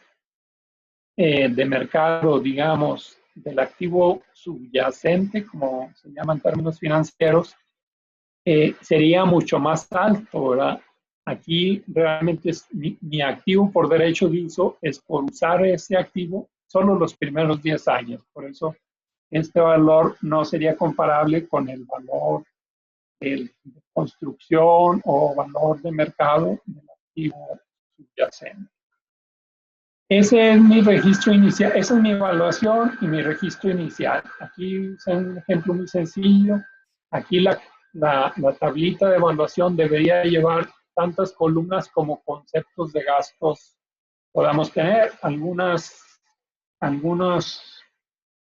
de mercado, digamos, del activo subyacente, como se llama en términos financieros, sería mucho más alto, ¿verdad? Aquí realmente es mi activo por derecho de uso es por usar ese activo solo los primeros 10 años. Por eso este valor no sería comparable con el valor de construcción o valor de mercado del activo subyacente. Ese es mi registro inicial, esa es mi evaluación y mi registro inicial. Aquí es un ejemplo muy sencillo. Aquí la tablita de evaluación debería llevar tantas columnas como conceptos de gastos podamos tener. Algunos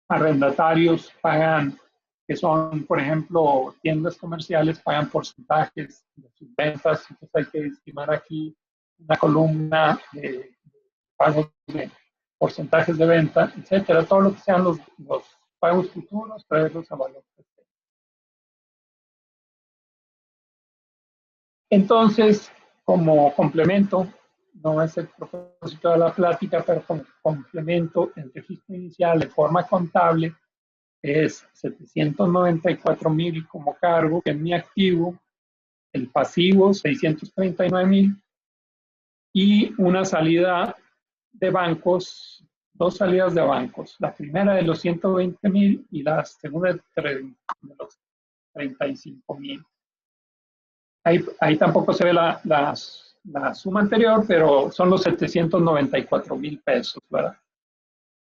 arrendatarios pagan, que son, por ejemplo, tiendas comerciales, pagan porcentajes de sus ventas. Entonces hay que estimar aquí una columna de pagos de porcentajes de venta, etcétera, todo lo que sean los pagos futuros, traerlos a valor presente. Entonces, como complemento, no es el propósito de la plática, pero como complemento, el registro inicial de forma contable es 794,000 como cargo, que es mi activo, el pasivo 639,000 y una salida de bancos, dos salidas de bancos. La primera de los 120,000 y la segunda de los 35,000. Ahí tampoco se ve la suma anterior, pero son los 794,000 pesos, ¿verdad?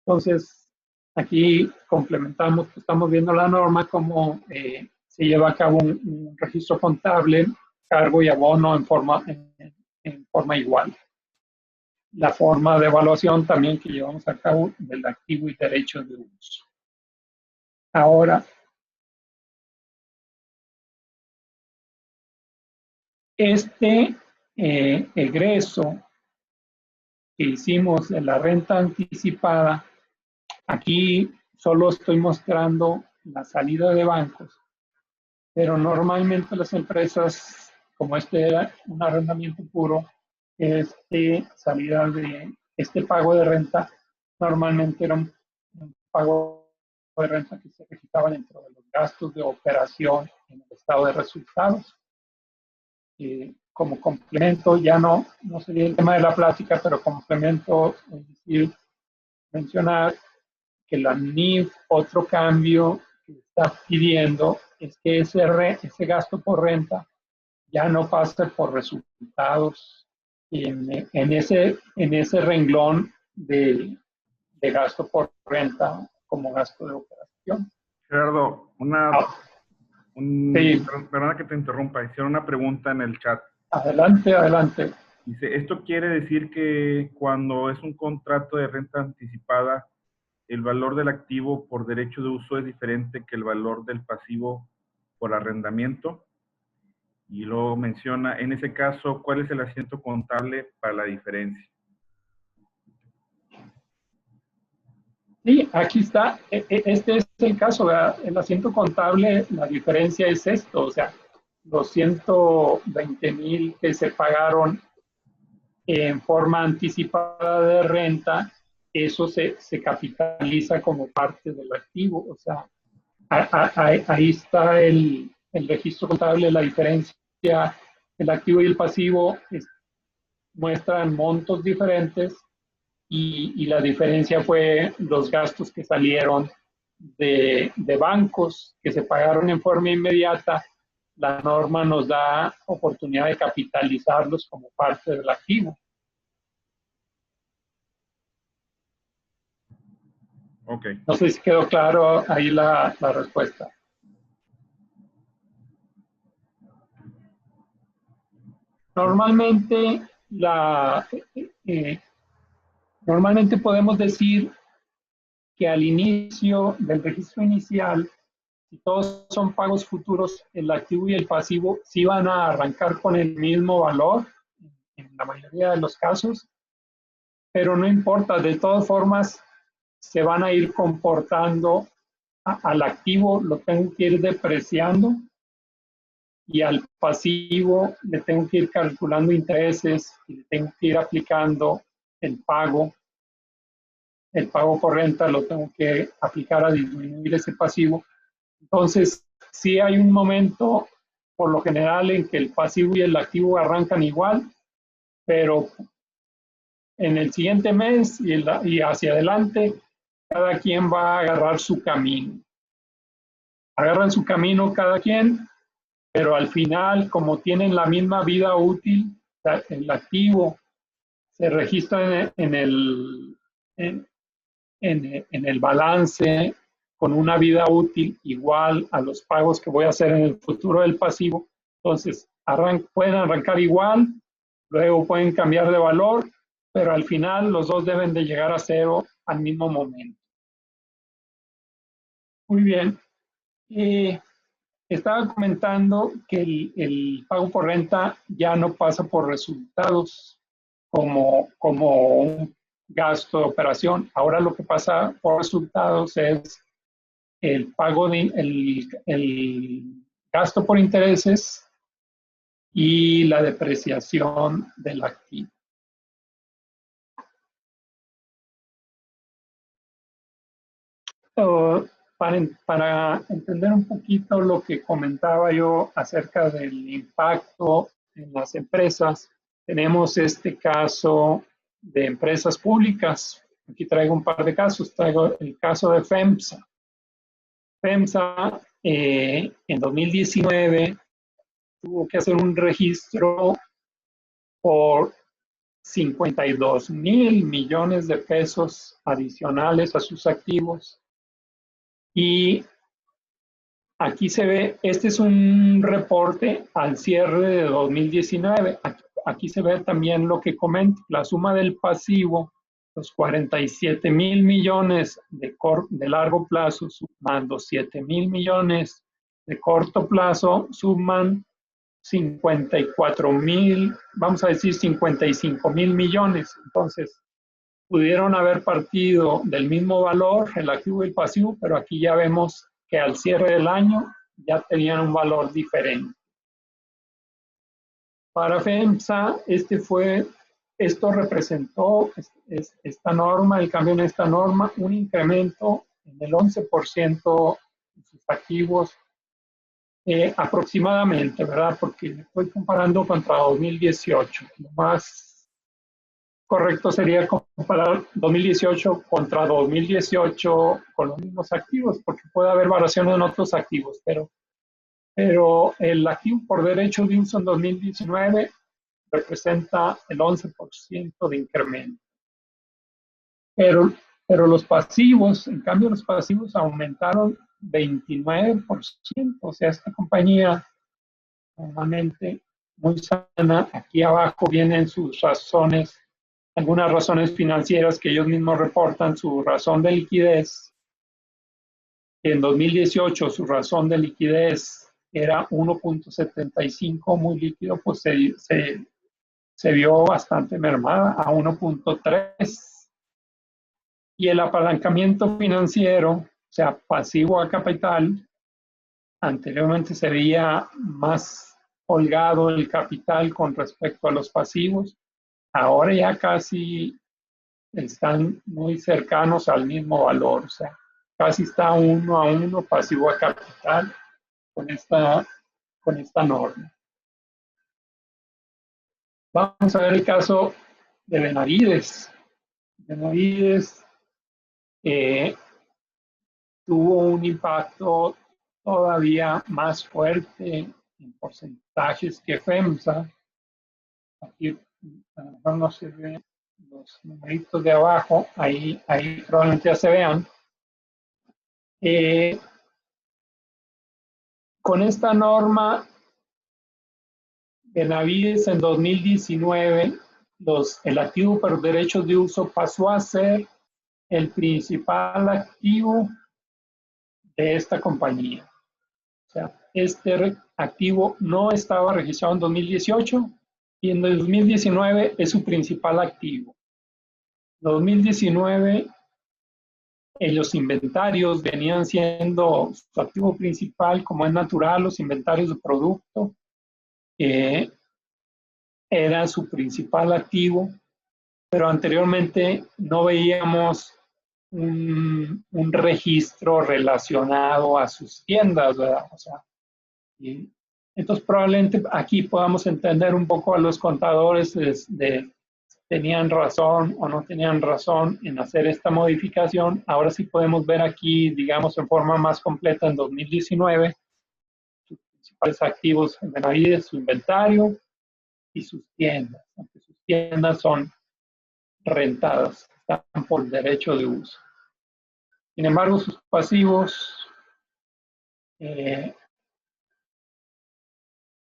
Entonces, aquí complementamos, estamos viendo la norma, cómo se lleva a cabo un registro contable, cargo y abono en forma igual. La forma de evaluación también que llevamos a cabo del activo y derechos de uso. Ahora, este egreso que hicimos de la renta anticipada, aquí solo estoy mostrando la salida de bancos, pero normalmente las empresas, como este era un arrendamiento puro, salida de este pago de renta, normalmente era un pago de renta que se registraba dentro de los gastos de operación en el estado de resultados. Como complemento, ya no sería el tema de la plática, pero complemento, es decir, mencionar que la NIF, otro cambio que está pidiendo es que ese gasto por renta ya no pase por resultados en ese renglón de gasto por renta como gasto de operación. Gerardo, Sí. Perdona que te interrumpa, hicieron una pregunta en el chat. Adelante, adelante. Dice, ¿esto quiere decir que cuando es un contrato de renta anticipada, el valor del activo por derecho de uso es diferente que el valor del pasivo por arrendamiento? Y luego menciona, en ese caso, ¿cuál es el asiento contable para la diferencia? Sí, aquí está. Este es el caso, ¿verdad? El asiento contable, la diferencia es esto, o sea, los 120,000 que se pagaron en forma anticipada de renta, eso se capitaliza como parte del activo. O sea, ahí está el registro contable, la diferencia. El activo y el pasivo muestran montos diferentes y la diferencia fue los gastos que salieron de bancos que se pagaron en forma inmediata. La norma nos da oportunidad de capitalizarlos como parte del activo. Okay. No sé si quedó claro ahí la respuesta. Normalmente, normalmente podemos decir que al inicio del registro inicial, si todos son pagos futuros, el activo y el pasivo sí van a arrancar con el mismo valor en la mayoría de los casos, pero no importa, de todas formas se van a ir comportando. Al activo lo tengo que ir depreciando y al pasivo le tengo que ir calculando intereses y le tengo que ir aplicando el pago por renta, lo tengo que aplicar a disminuir ese pasivo. Entonces, sí hay un momento, por lo general, en que el pasivo y el activo arrancan igual, pero en el siguiente mes y hacia adelante, cada quien va a agarrar su camino. Agarran su camino cada quien, pero al final, como tienen la misma vida útil, el activo se registra en el balance con una vida útil igual a los pagos que voy a hacer en el futuro del pasivo. Entonces, pueden arrancar igual, luego pueden cambiar de valor, pero al final los dos deben de llegar a cero al mismo momento. Muy bien. Estaba comentando que el pago por renta ya no pasa por resultados como un gasto de operación. Ahora lo que pasa por resultados es el pago el gasto por intereses y la depreciación del activo. Para entender un poquito lo que comentaba yo acerca del impacto en las empresas, tenemos este caso de empresas públicas. Aquí traigo un par de casos. Traigo el caso de FEMSA. FEMSA en 2019 tuvo que hacer un registro por 52,000 millones de pesos adicionales a sus activos. Y aquí se ve, este es un reporte al cierre de 2019. Aquí se ve también lo que comento, la suma del pasivo, los 47,000 millones de largo plazo, sumando 7,000 millones de corto plazo, suman 54,000, vamos a decir 55,000 millones. Entonces, pudieron haber partido del mismo valor, el activo y el pasivo, pero aquí ya vemos que al cierre del año ya tenían un valor diferente. Para FEMSA, esto representó, esta norma, el cambio en esta norma, un incremento en el 11% de sus activos aproximadamente, ¿verdad? Porque estoy comparando contra 2018. Lo más correcto sería comparar 2018 contra 2018 con los mismos activos, porque puede haber variaciones en otros activos, pero el activo por derecho de uso en 2019 representa el 11% de incremento. Pero los pasivos, en cambio los pasivos aumentaron 29%, o sea, esta compañía normalmente muy sana, aquí abajo vienen sus razones, algunas razones financieras que ellos mismos reportan, su razón de liquidez. En 2018 su razón de liquidez era 1.75, muy líquido, pues se vio bastante mermada a 1.3. Y el apalancamiento financiero, o sea, pasivo a capital, anteriormente se veía más holgado el capital con respecto a los pasivos. Ahora ya casi están muy cercanos al mismo valor, o sea, casi está 1-1 pasivo a capital con esta norma. Vamos a ver el caso de Benavides. Benavides tuvo un impacto todavía más fuerte en porcentajes que FEMSA. Aquí a lo mejor no se ven los numeritos de abajo, ahí probablemente ya se vean. Con esta norma, Benavides en 2019, el activo por derechos de uso pasó a ser el principal activo de esta compañía. O sea, este activo no estaba registrado en 2018 y en 2019 es su principal activo. En 2019, los inventarios venían siendo su activo principal, como es natural, los inventarios de producto. Era su principal activo, pero anteriormente no veíamos un registro relacionado a sus tiendas, ¿verdad? O sea, entonces probablemente aquí podamos entender un poco a los contadores de tenían razón o no tenían razón en hacer esta modificación. Ahora sí podemos ver aquí, digamos, en forma más completa en 2019, sus principales activos en Benavides, su inventario y sus tiendas. Aunque sus tiendas son rentadas, están por derecho de uso. Sin embargo, sus pasivos,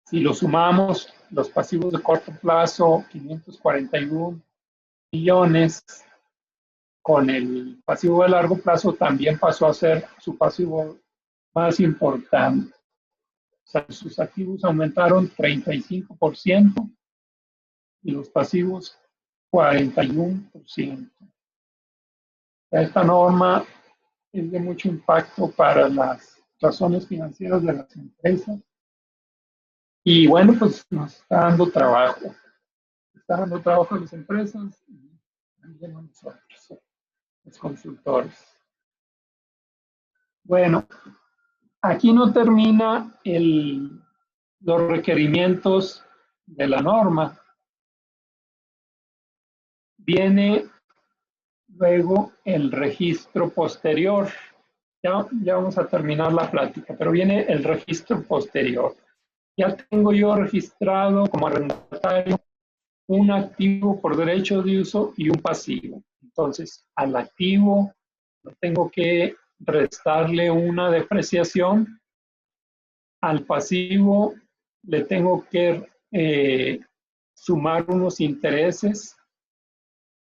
si los sumamos, los pasivos de corto plazo, 541 millones, con el pasivo de largo plazo también pasó a ser su pasivo más importante. O sea, sus activos aumentaron 35% y los pasivos 41%. Esta norma es de mucho impacto para las razones financieras de las empresas. Y bueno, pues nos está dando trabajo. Está dando trabajo a las empresas y también a nosotros, los consultores. Bueno, aquí no termina los requerimientos de la norma. Viene luego el registro posterior. Ya vamos a terminar la plática, pero viene el registro posterior. Ya tengo yo registrado como arrendatario un activo por derecho de uso y un pasivo. Entonces, al activo tengo que restarle una depreciación, al pasivo le tengo que sumar unos intereses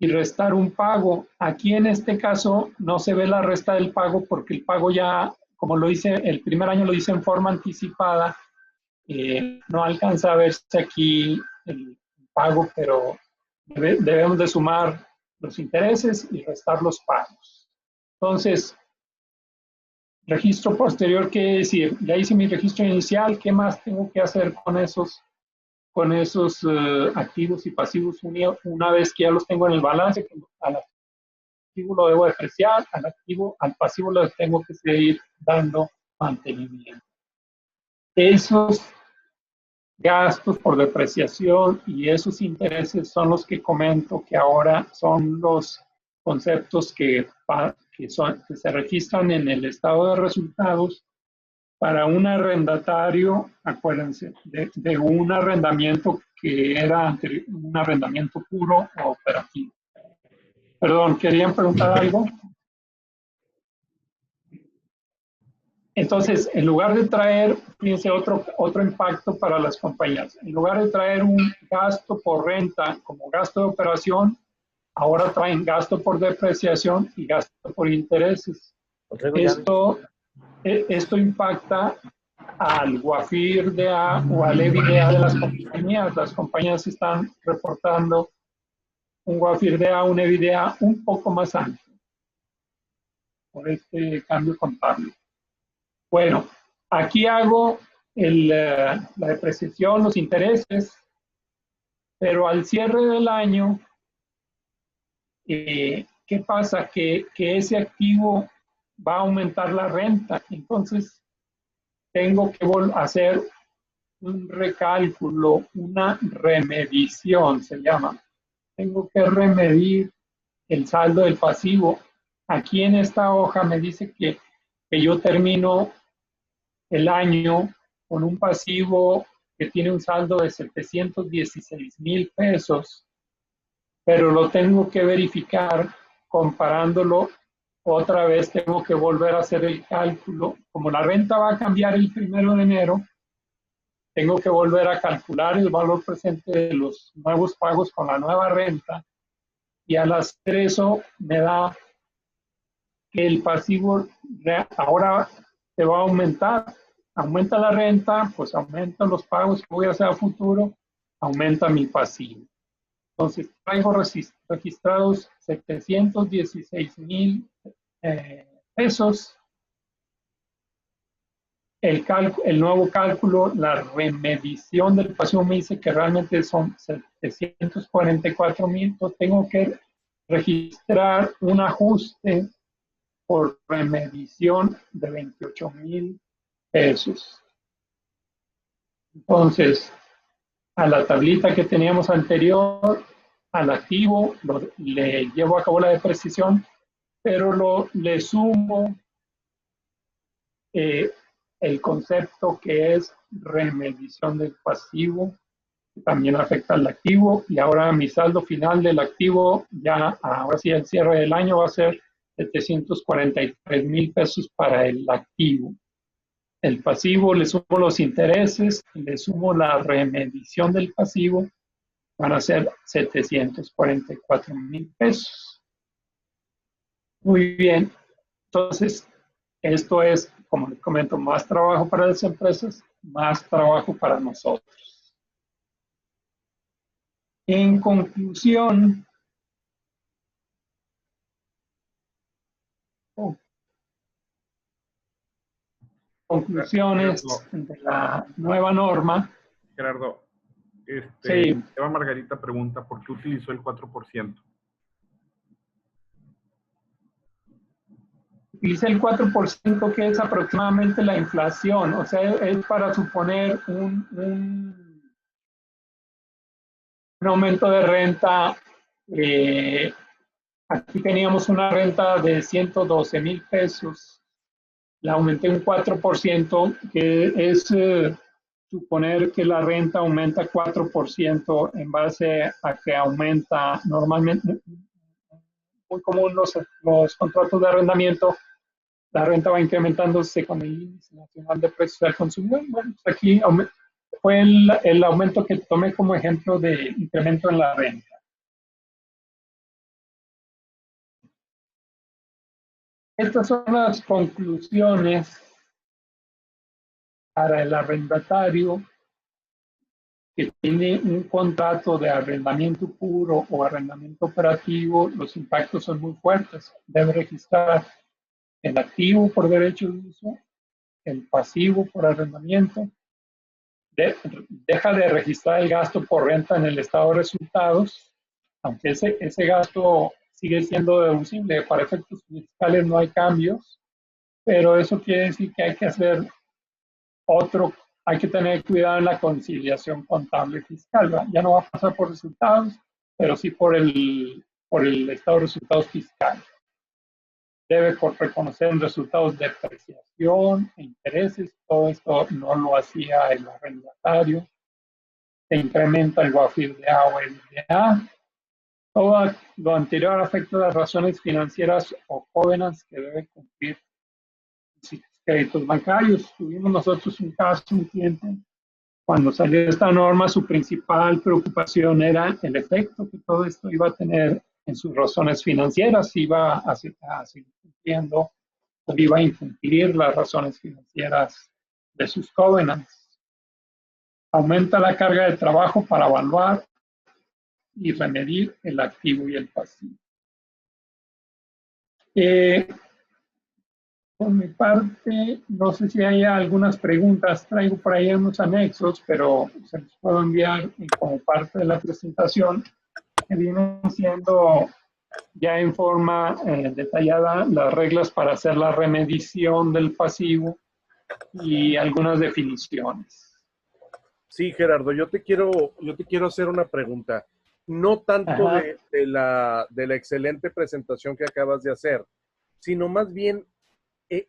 y restar un pago. Aquí en este caso no se ve la resta del pago porque el pago ya, como lo hice, el primer año lo hice en forma anticipada, no alcanza a verse aquí el pago, pero debemos de sumar los intereses y restar los pagos. Entonces, registro posterior, ¿qué decir? Ya hice mi registro inicial, ¿qué más tengo que hacer con esos activos y pasivos una vez que ya los tengo en el balance? Al activo lo debo depreciar, al pasivo le tengo que seguir dando mantenimiento. Esos gastos por depreciación y esos intereses son los que comento que ahora son los conceptos que se registran en el estado de resultados para un arrendatario, acuérdense, de un arrendamiento que era un arrendamiento puro o operativo. Perdón, ¿querían preguntar algo? Entonces, en lugar de traer, fíjense, otro impacto para las compañías, en lugar de traer un gasto por renta como gasto de operación, ahora traen gasto por depreciación y gasto por intereses. Esto impacta al WAFIR DA o al EBITDA de las compañías. Las compañías están reportando un WAFIR DA, un EBITDA un poco más amplio por este cambio contable. Bueno, aquí hago la depreciación, los intereses, pero al cierre del año, ¿qué pasa? Que ese activo va a aumentar la renta. Entonces, tengo que hacer un recálculo, una remedición, se llama. Tengo que remedir el saldo del pasivo. Aquí en esta hoja me dice que yo termino el año con un pasivo que tiene un saldo de 716,000 pesos, pero lo tengo que verificar comparándolo. Otra vez tengo que volver a hacer el cálculo. Como la renta va a cambiar el 1 de enero, tengo que volver a calcular el valor presente de los nuevos pagos con la nueva renta, y al hacer eso me da que el pasivo ahora se va a aumentar. Aumenta la renta, pues aumentan los pagos que voy a hacer a futuro, aumenta mi pasivo. Entonces traigo registrados 716,000 pesos. El nuevo cálculo, la remedición del pasivo me dice que realmente son 744,000, entonces tengo que registrar un ajuste por remedición de 28,000 pesos. Entonces, a la tablita que teníamos anterior, al activo, le llevo a cabo la depreciación, pero le sumo el concepto que es remedición del pasivo que también afecta al activo, y ahora mi saldo final del activo, ya ahora sí el cierre del año va a ser 743,000 pesos para el activo. El pasivo le sumo los intereses, le sumo la remediación del pasivo, van a ser 744,000 pesos. Muy bien, entonces esto es, como les comento, más trabajo para las empresas, más trabajo para nosotros. En conclusión, conclusiones de la nueva norma. Gerardo, Sí. Eva Margarita pregunta, ¿por qué utilizó el 4%? Utiliza el 4%, que es aproximadamente la inflación, o sea, es para suponer un aumento de renta. Aquí teníamos una renta de 112,000 pesos, la aumenté un 4%, que es suponer que la renta aumenta 4% en base a que aumenta normalmente, muy común los contratos de arrendamiento, la renta va incrementándose con el índice nacional de precios al consumidor. Bueno, pues aquí fue el aumento que tomé como ejemplo de incremento en la renta. Estas son las conclusiones para el arrendatario que tiene un contrato de arrendamiento puro o arrendamiento operativo. Los impactos son muy fuertes. Debe registrar el activo por derecho de uso, el pasivo por arrendamiento, deja de registrar el gasto por renta en el estado de resultados, aunque ese gasto sigue siendo deducible. Para efectos fiscales no hay cambios, pero eso quiere decir que hay que hacer hay que tener cuidado en la conciliación contable fiscal, ¿verdad? Ya no va a pasar por resultados, pero sí por el estado de resultados fiscales. Debe reconocer resultados de depreciación e intereses. Todo esto no lo hacía el arrendatario. Se incrementa el WAFIR de A o el de A. Todo lo anterior afecta las razones financieras o covenants que debe cumplir créditos bancarios. Tuvimos nosotros un caso, un cliente, cuando salió esta norma, su principal preocupación era el efecto que todo esto iba a tener en sus razones financieras, iba a seguir cumpliendo o iba a incumplir las razones financieras de sus covenants. Aumenta la carga de trabajo para evaluar y remedir el activo y el pasivo. Por mi parte, no sé si hay algunas preguntas. Traigo por ahí unos anexos, pero se los puedo enviar como parte de la presentación, que vienen siendo ya en forma detallada las reglas para hacer la remediación del pasivo y algunas definiciones. Sí, Gerardo, yo te quiero hacer una pregunta. No tanto de la excelente presentación que acabas de hacer, sino más bien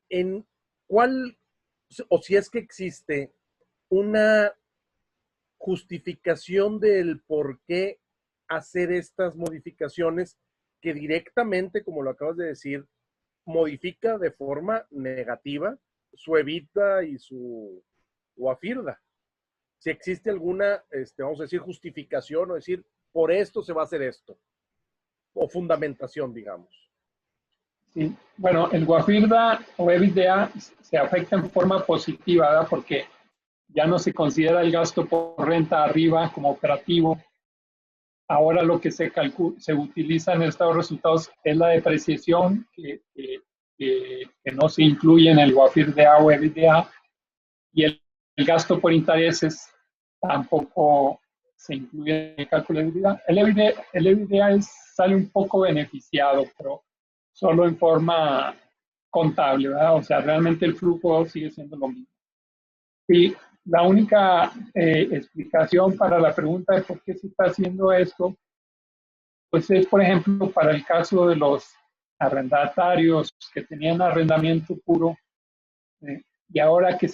en cuál, o si es que existe una justificación del por qué hacer estas modificaciones que directamente, como lo acabas de decir, modifica de forma negativa su evita y su afirda. Si existe alguna, vamos a decir, justificación o decir, por esto se va a hacer esto, o fundamentación, digamos. Sí. Bueno, el WAFIRDA o EBITDA se afecta en forma positiva, ¿verdad? Porque ya no se considera el gasto por renta arriba como operativo. Ahora lo que se utiliza en el estado de resultados es la depreciación que no se incluye en el WAFIRDA o EBITDA, y el gasto por intereses tampoco se incluye en el cálculo de EBITDA. El EBITDA sale un poco beneficiado, pero solo en forma contable, ¿verdad? O sea, realmente el flujo sigue siendo lo mismo. Y la única explicación para la pregunta de por qué se está haciendo esto, pues es, por ejemplo, para el caso de los arrendatarios que tenían arrendamiento puro, y ahora que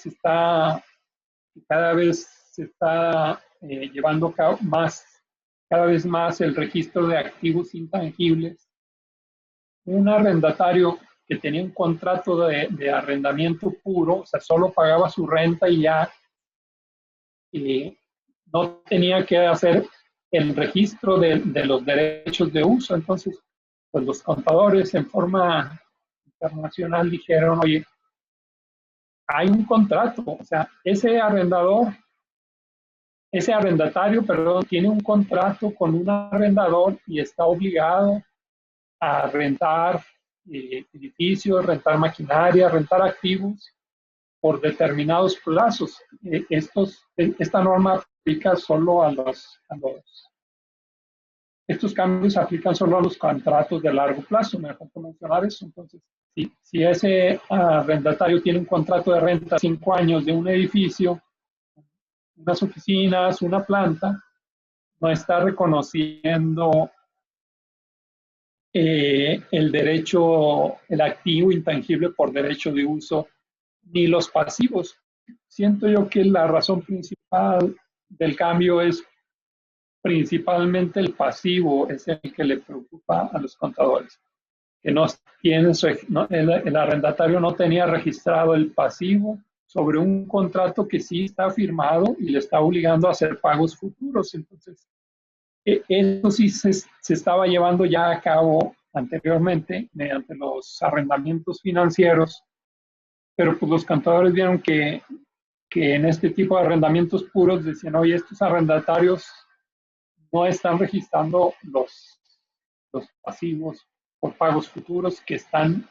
cada vez se está llevando cada vez más el registro de activos intangibles, un arrendatario que tenía un contrato de arrendamiento puro, o sea, solo pagaba su renta y ya no tenía que hacer el registro de los derechos de uso. Entonces, pues los contadores en forma internacional dijeron, oye, hay un contrato, o sea, ese arrendatario, perdón, tiene un contrato con un arrendador y está obligado a rentar edificios, rentar maquinaria, rentar activos por determinados plazos. Esta norma aplica solo estos cambios aplican solo a los contratos de largo plazo, me dejó mencionar eso. Entonces, si ese arrendatario tiene un contrato de renta 5 años de un edificio, unas oficinas, una planta, no está reconociendo el derecho, el activo intangible por derecho de uso, ni los pasivos. Siento yo que la razón principal del cambio es principalmente el pasivo, es el que le preocupa a los contadores, que no tienen el arrendatario no tenía registrado el pasivo sobre un contrato que sí está firmado y le está obligando a hacer pagos futuros. Entonces, eso sí se estaba llevando ya a cabo anteriormente mediante los arrendamientos financieros, pero pues los contadores vieron que en este tipo de arrendamientos puros decían, oye, estos arrendatarios no están registrando los pasivos por pagos futuros que están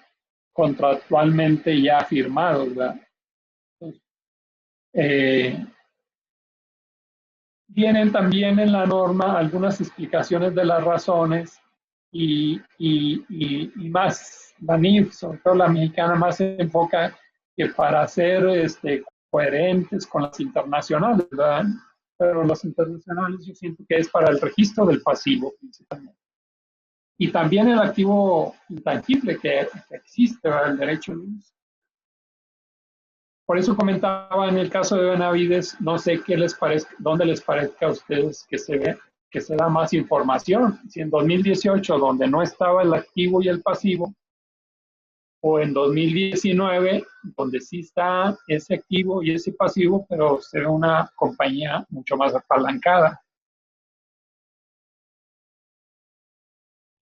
contractualmente ya firmados, ¿verdad? Entonces, vienen también en la norma algunas explicaciones de las razones y más, la NIF, sobre todo la mexicana, más se enfoca que para ser coherentes con las internacionales, ¿verdad? Pero las internacionales yo siento que es para el registro del pasivo principalmente. Y también el activo intangible que existe, ¿verdad? El derecho de uso. Por eso comentaba en el caso de Benavides, no sé qué les parezca, dónde les parezca a ustedes que se da más información. Si en 2018, donde no estaba el activo y el pasivo, o en 2019, donde sí está ese activo y ese pasivo, pero se ve una compañía mucho más apalancada.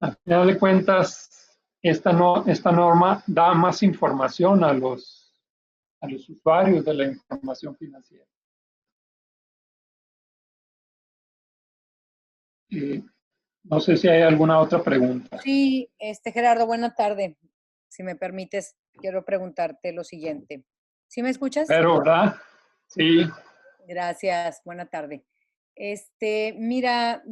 Al final de cuentas, esta norma da más información a los usuarios de la información financiera. No sé si hay alguna otra pregunta. Sí, Gerardo, buena tarde. Si me permites, quiero preguntarte lo siguiente. ¿Sí me escuchas? Pero, ¿verdad? Sí. Gracias, buena tarde. Mira,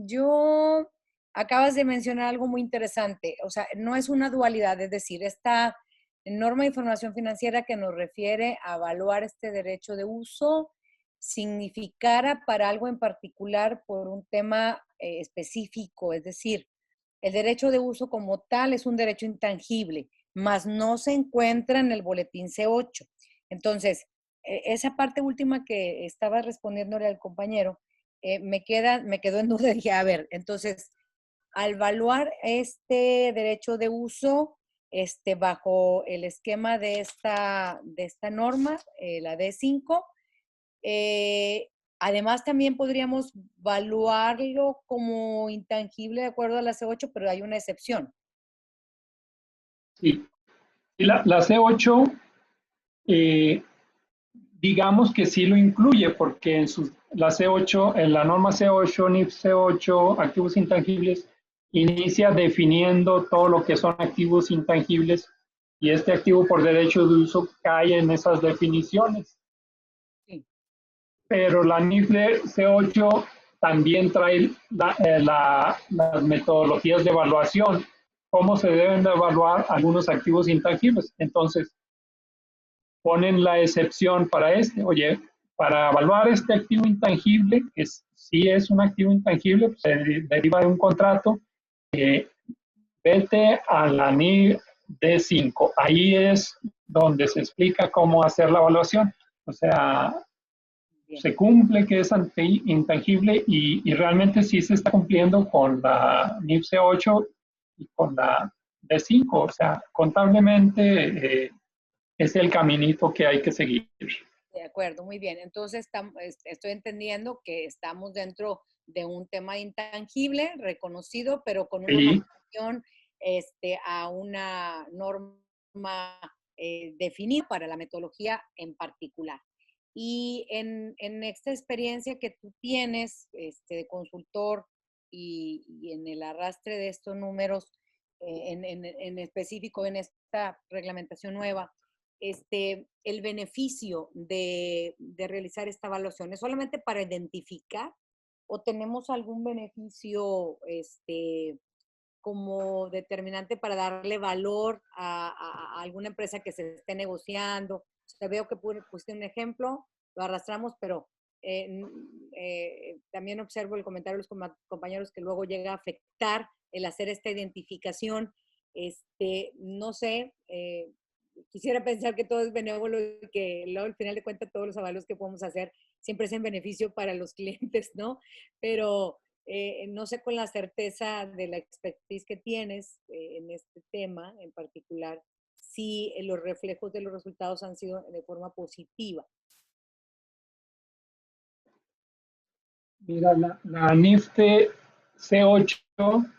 acabas de mencionar algo muy interesante. O sea, no es una dualidad, es decir, esta norma de información financiera que nos refiere a evaluar este derecho de uso significara para algo en particular por un tema específico, es decir, el derecho de uso como tal es un derecho intangible, mas no se encuentra en el boletín C8. Entonces, esa parte última que estaba respondiéndole al compañero, me quedó en duda. Dije, a ver, entonces, al evaluar este derecho de uso, bajo el esquema de esta norma, la D5, además también podríamos evaluarlo como intangible de acuerdo a la C8, pero hay una excepción. Sí. Y la C8, digamos que sí lo incluye, porque en la C8, en la norma C8, NIF C8, activos intangibles, inicia definiendo todo lo que son activos intangibles y este activo por derecho de uso cae en esas definiciones. Sí. Pero la NIF C8 también trae las metodologías de evaluación, cómo se deben de evaluar algunos activos intangibles. Entonces, ponen la excepción para oye, para evaluar este activo intangible, que sí es un activo intangible, pues, se deriva de un contrato, vete a la NIF D5. Ahí es donde se explica cómo hacer la evaluación. O sea, se cumple, que es intangible y realmente sí se está cumpliendo con la NIF C8 y con la D5. O sea, contablemente es el caminito que hay que seguir. De acuerdo, muy bien. Entonces, estoy entendiendo que estamos dentro de un tema intangible, reconocido, pero con una modificación a una norma definida para la metodología en particular. Y en esta experiencia que tú tienes de consultor y en el arrastre de estos números, en específico en esta reglamentación nueva, el beneficio de realizar esta evaluación? ¿Es solamente para identificar o tenemos algún beneficio como determinante para darle valor a alguna empresa que se esté negociando? O sea, veo que pusiste un ejemplo, lo arrastramos, pero también observo el comentario de los compañeros que luego llega a afectar el hacer esta identificación. No sé, quisiera pensar que todo es benévolo y que luego al final de cuentas todos los avales que podemos hacer siempre es en beneficio para los clientes, ¿no? Pero no sé con la certeza de la expertise que tienes en este tema en particular, si los reflejos de los resultados han sido de forma positiva. Mira, la NIFTE C8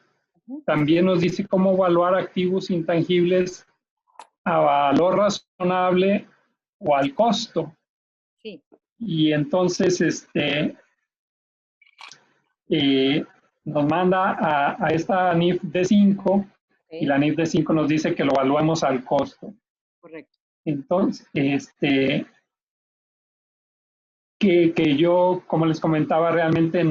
también nos dice cómo evaluar activos intangibles a valor razonable o al costo. Sí. Y entonces nos manda a esta NIF D5 y la NIF D5 nos dice que lo evaluemos al costo. Correcto. Entonces, que yo, como les comentaba, realmente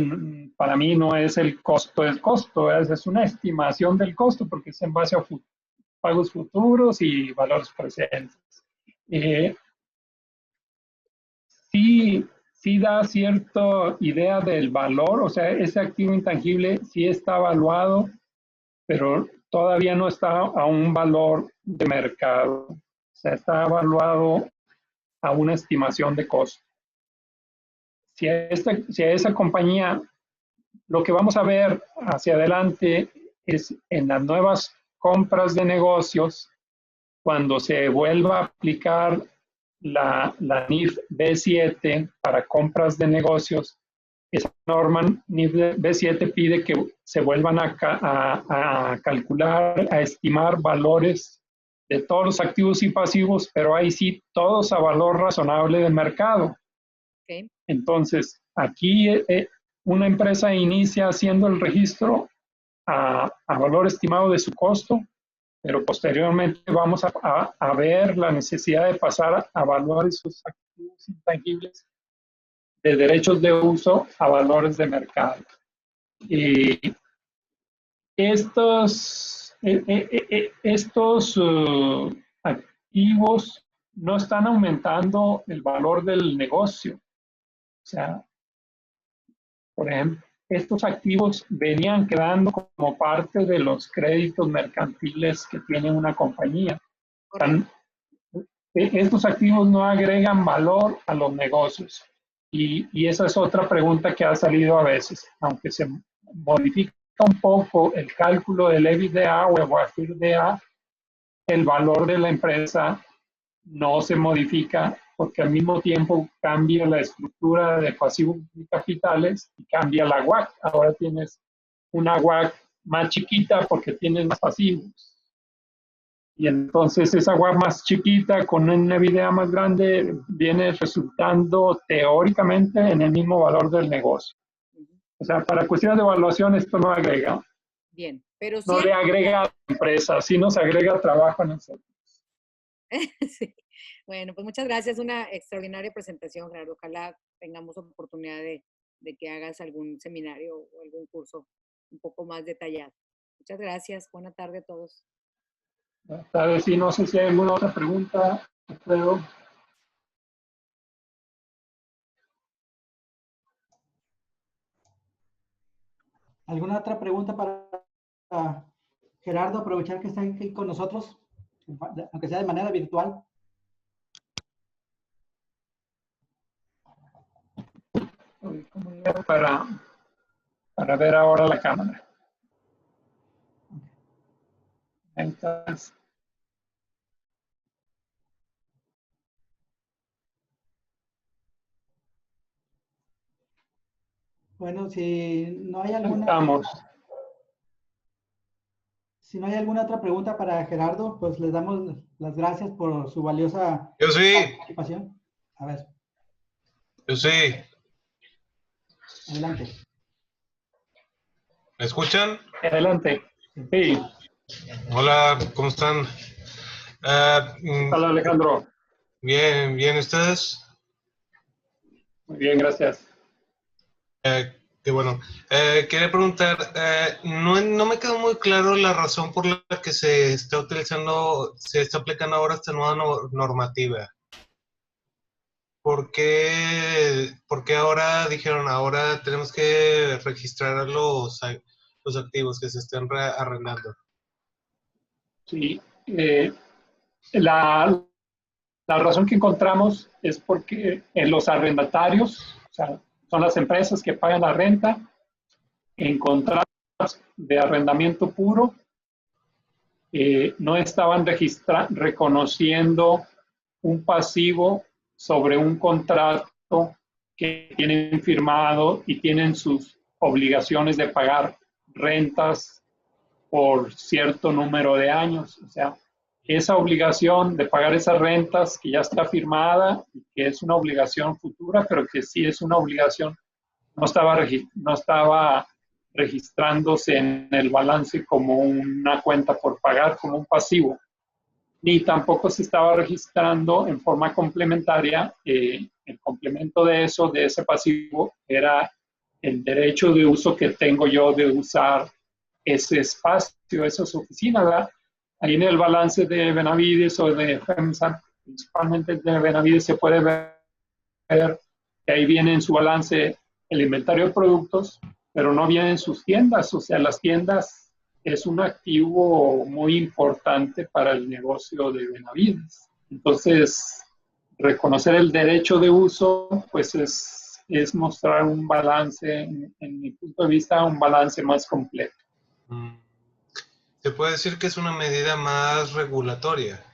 para mí no es el costo, es una estimación del costo porque es en base a pagos futuros y valores presentes. Sí da cierta idea del valor, o sea, ese activo intangible sí está evaluado, pero todavía no está a un valor de mercado, o sea, está evaluado a una estimación de costo. Si a esa compañía, lo que vamos a ver hacia adelante es en las nuevas compras de negocios, cuando se vuelva a aplicar la NIF B7 para compras de negocios, esa norma NIF B7 pide que se vuelvan a calcular, a estimar valores de todos los activos y pasivos, pero ahí sí todos a valor razonable del mercado. Okay. Entonces, aquí una empresa inicia haciendo el registro a valor estimado de su costo, pero posteriormente vamos a ver la necesidad de pasar a evaluar esos activos intangibles de derechos de uso a valores de mercado. Estos activos no están aumentando el valor del negocio. O sea, por ejemplo, estos activos venían quedando como parte de los créditos mercantiles que tiene una compañía. Estos activos no agregan valor a los negocios. Y esa es otra pregunta que ha salido a veces. Aunque se modifica un poco el cálculo del EBITDA o el WAFIR-DA, el valor de la empresa no se modifica porque al mismo tiempo cambia la estructura de pasivos y capitales y cambia la WACC. Ahora tienes una WACC más chiquita porque tienes más pasivos. Y entonces esa WACC más chiquita con una EBITDA más grande viene resultando teóricamente en el mismo valor del negocio. O sea, para cuestiones de evaluación esto no agrega. Bien, pero no le agrega a la empresa, sino se agrega trabajo a nosotros. Sí. Bueno, pues muchas gracias. Una extraordinaria presentación, Gerardo. Ojalá tengamos oportunidad de que hagas algún seminario o algún curso un poco más detallado. Muchas gracias. Buena tarde a todos. Buenas tardes. Sí, no sé si hay alguna otra pregunta. Creo. ¿Alguna otra pregunta para Gerardo? Aprovechar que está aquí con nosotros, aunque sea de manera virtual. para ver ahora la cámara. Ahí estás. Bueno, si no hay alguna... Estamos. Si no hay alguna otra pregunta para Gerardo, pues les damos las gracias por su valiosa Yo sí, participación. A ver, yo sí. adelante. ¿Me escuchan? Adelante. Sí. Hola, ¿cómo están? Hola, Alejandro. Bien, bien, ¿ustedes? Muy bien, gracias. Qué bueno. Quería preguntar, no me quedó muy claro la razón por la que se está aplicando ahora esta nueva normativa. ¿Por qué ahora dijeron, ahora tenemos que registrar los activos que se estén arrendando? Sí. La razón que encontramos es porque en los arrendatarios, o sea, son las empresas que pagan la renta, en contratos de arrendamiento puro, no estaban reconociendo un pasivo sobre un contrato que tienen firmado y tienen sus obligaciones de pagar rentas por cierto número de años. O sea, esa obligación de pagar esas rentas que ya está firmada y que es una obligación futura, pero que sí es una obligación, no estaba registrándose en el balance como una cuenta por pagar, como un pasivo, ni tampoco se estaba registrando en forma complementaria. El complemento de eso, de ese pasivo, era el derecho de uso que tengo yo de usar ese espacio, esas oficinas, ¿verdad? Ahí en el balance de Benavides o de FEMSA, principalmente de Benavides, se puede ver que ahí viene en su balance el inventario de productos, pero no vienen sus tiendas. O sea, las tiendas es un activo muy importante para el negocio de Benavides. Entonces, reconocer el derecho de uso, pues es mostrar un balance, en mi punto de vista, un balance más completo. Se puede decir que es una medida más regulatoria.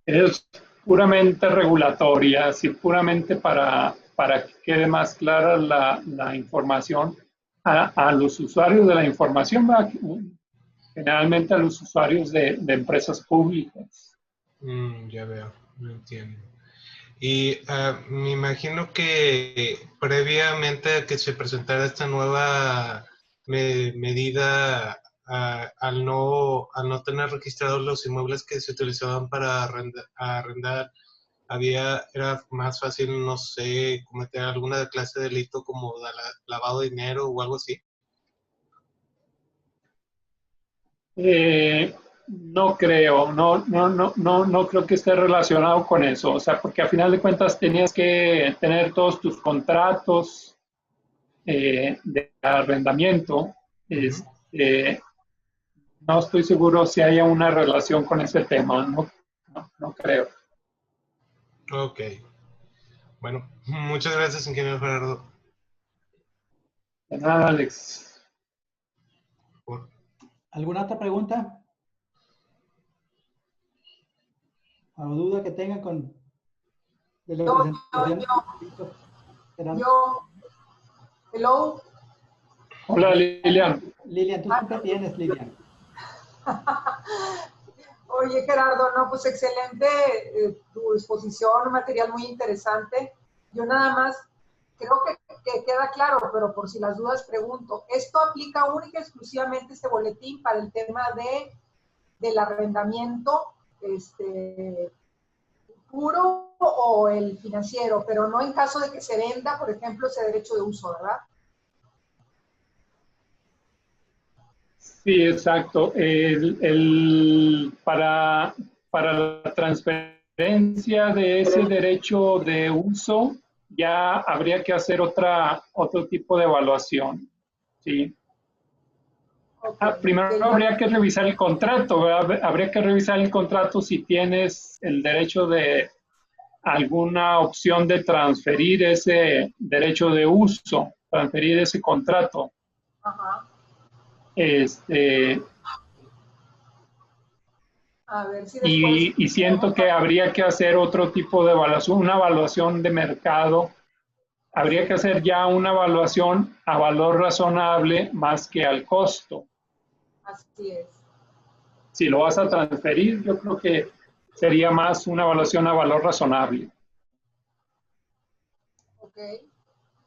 Es puramente regulatoria, así puramente para que quede más clara la información a los usuarios de la información, ¿verdad? Generalmente a los usuarios de empresas públicas. Ya veo, lo entiendo. Y me imagino que previamente a que se presentara esta nueva medida, al no tener registrados los inmuebles que se utilizaban para arrendar, era más fácil, no sé, cometer alguna clase de delito como lavado de dinero o algo así. No creo, no creo que esté relacionado con eso. O sea, porque a final de cuentas tenías que tener todos tus contratos de arrendamiento. No estoy seguro si haya una relación con ese tema, no creo. Ok. Bueno, muchas gracias, ingeniero Gerardo. De nada, Alex. ¿Alguna otra pregunta? ¿O duda que tengan de la presentación? Hello. Hola, Lilian. Lilian, ¿tú siempre tienes, Lilian? Oye, Gerardo, no, pues excelente tu exposición, un material muy interesante. Yo nada más, creo que queda claro, pero por si las dudas pregunto, ¿esto aplica única y exclusivamente este boletín para el tema del arrendamiento puro o el financiero, pero no en caso de que se venda, por ejemplo, ese derecho de uso, ¿verdad? Sí, exacto. Para la transferencia de ese derecho de uso, ya habría que hacer otro tipo de evaluación. ¿Sí? Okay. Primero habría que revisar el contrato, ¿verdad? Habría que revisar el contrato si tienes el derecho de alguna opción de transferir ese derecho de uso, transferir ese contrato. Ajá. A ver si después... Y siento que habría que hacer otro tipo de evaluación, una evaluación de mercado. Habría que hacer ya una evaluación a valor razonable más que al costo. Así es. Si lo vas a transferir, yo creo que sería más una evaluación a valor razonable. Ok.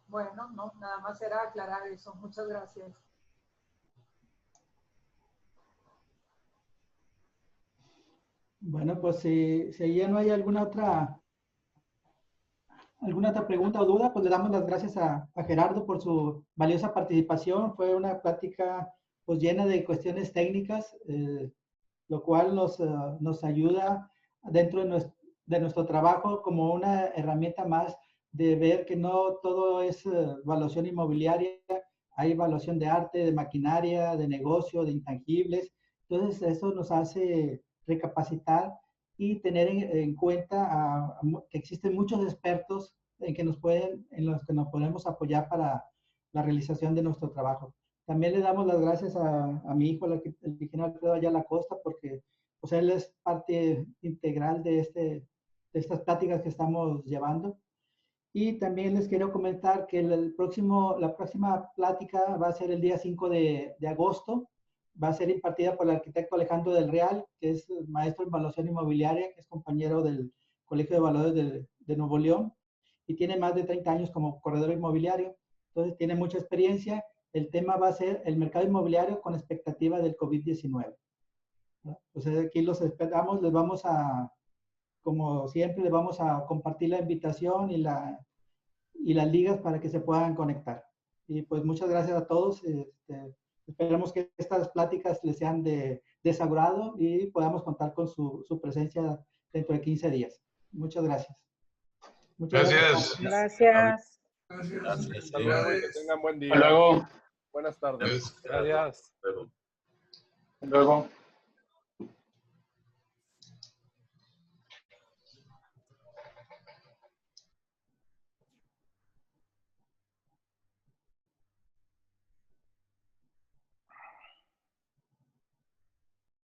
Bueno, no, nada más era aclarar eso. Muchas gracias. Bueno, pues si ya no hay alguna otra pregunta o duda, pues le damos las gracias a Gerardo por su valiosa participación. Fue una plática pues llena de cuestiones técnicas, lo cual nos ayuda dentro de nuestro trabajo como una herramienta más de ver que no todo es evaluación inmobiliaria, hay evaluación de arte, de maquinaria, de negocio, de intangibles. Entonces eso nos hace recapacitar y tener en cuenta que existen muchos expertos en los que nos podemos apoyar para la realización de nuestro trabajo. También le damos las gracias a mi hijo, el ingeniero Alfredo Ayala Costa, porque pues, él es parte integral de estas pláticas que estamos llevando. Y también les quiero comentar que la próxima plática va a ser el día 5 de agosto. Va a ser impartida por el arquitecto Alejandro del Real, que es maestro en evaluación inmobiliaria, que es compañero del Colegio de Evaluadores de Nuevo León y tiene más de 30 años como corredor inmobiliario. Entonces tiene mucha experiencia. El tema va a ser el mercado inmobiliario con expectativa del COVID-19. Pues aquí los esperamos, como siempre, les vamos a compartir la invitación y las ligas para que se puedan conectar. Y pues muchas gracias a todos. Esperamos que estas pláticas les sean de su agrado y podamos contar con su presencia dentro de 15 días. Muchas gracias. Muchas gracias. Gracias. Gracias. Hasta luego y que tengan buen día. Hasta luego. Buenas tardes. Gracias. Gracias. Hasta luego.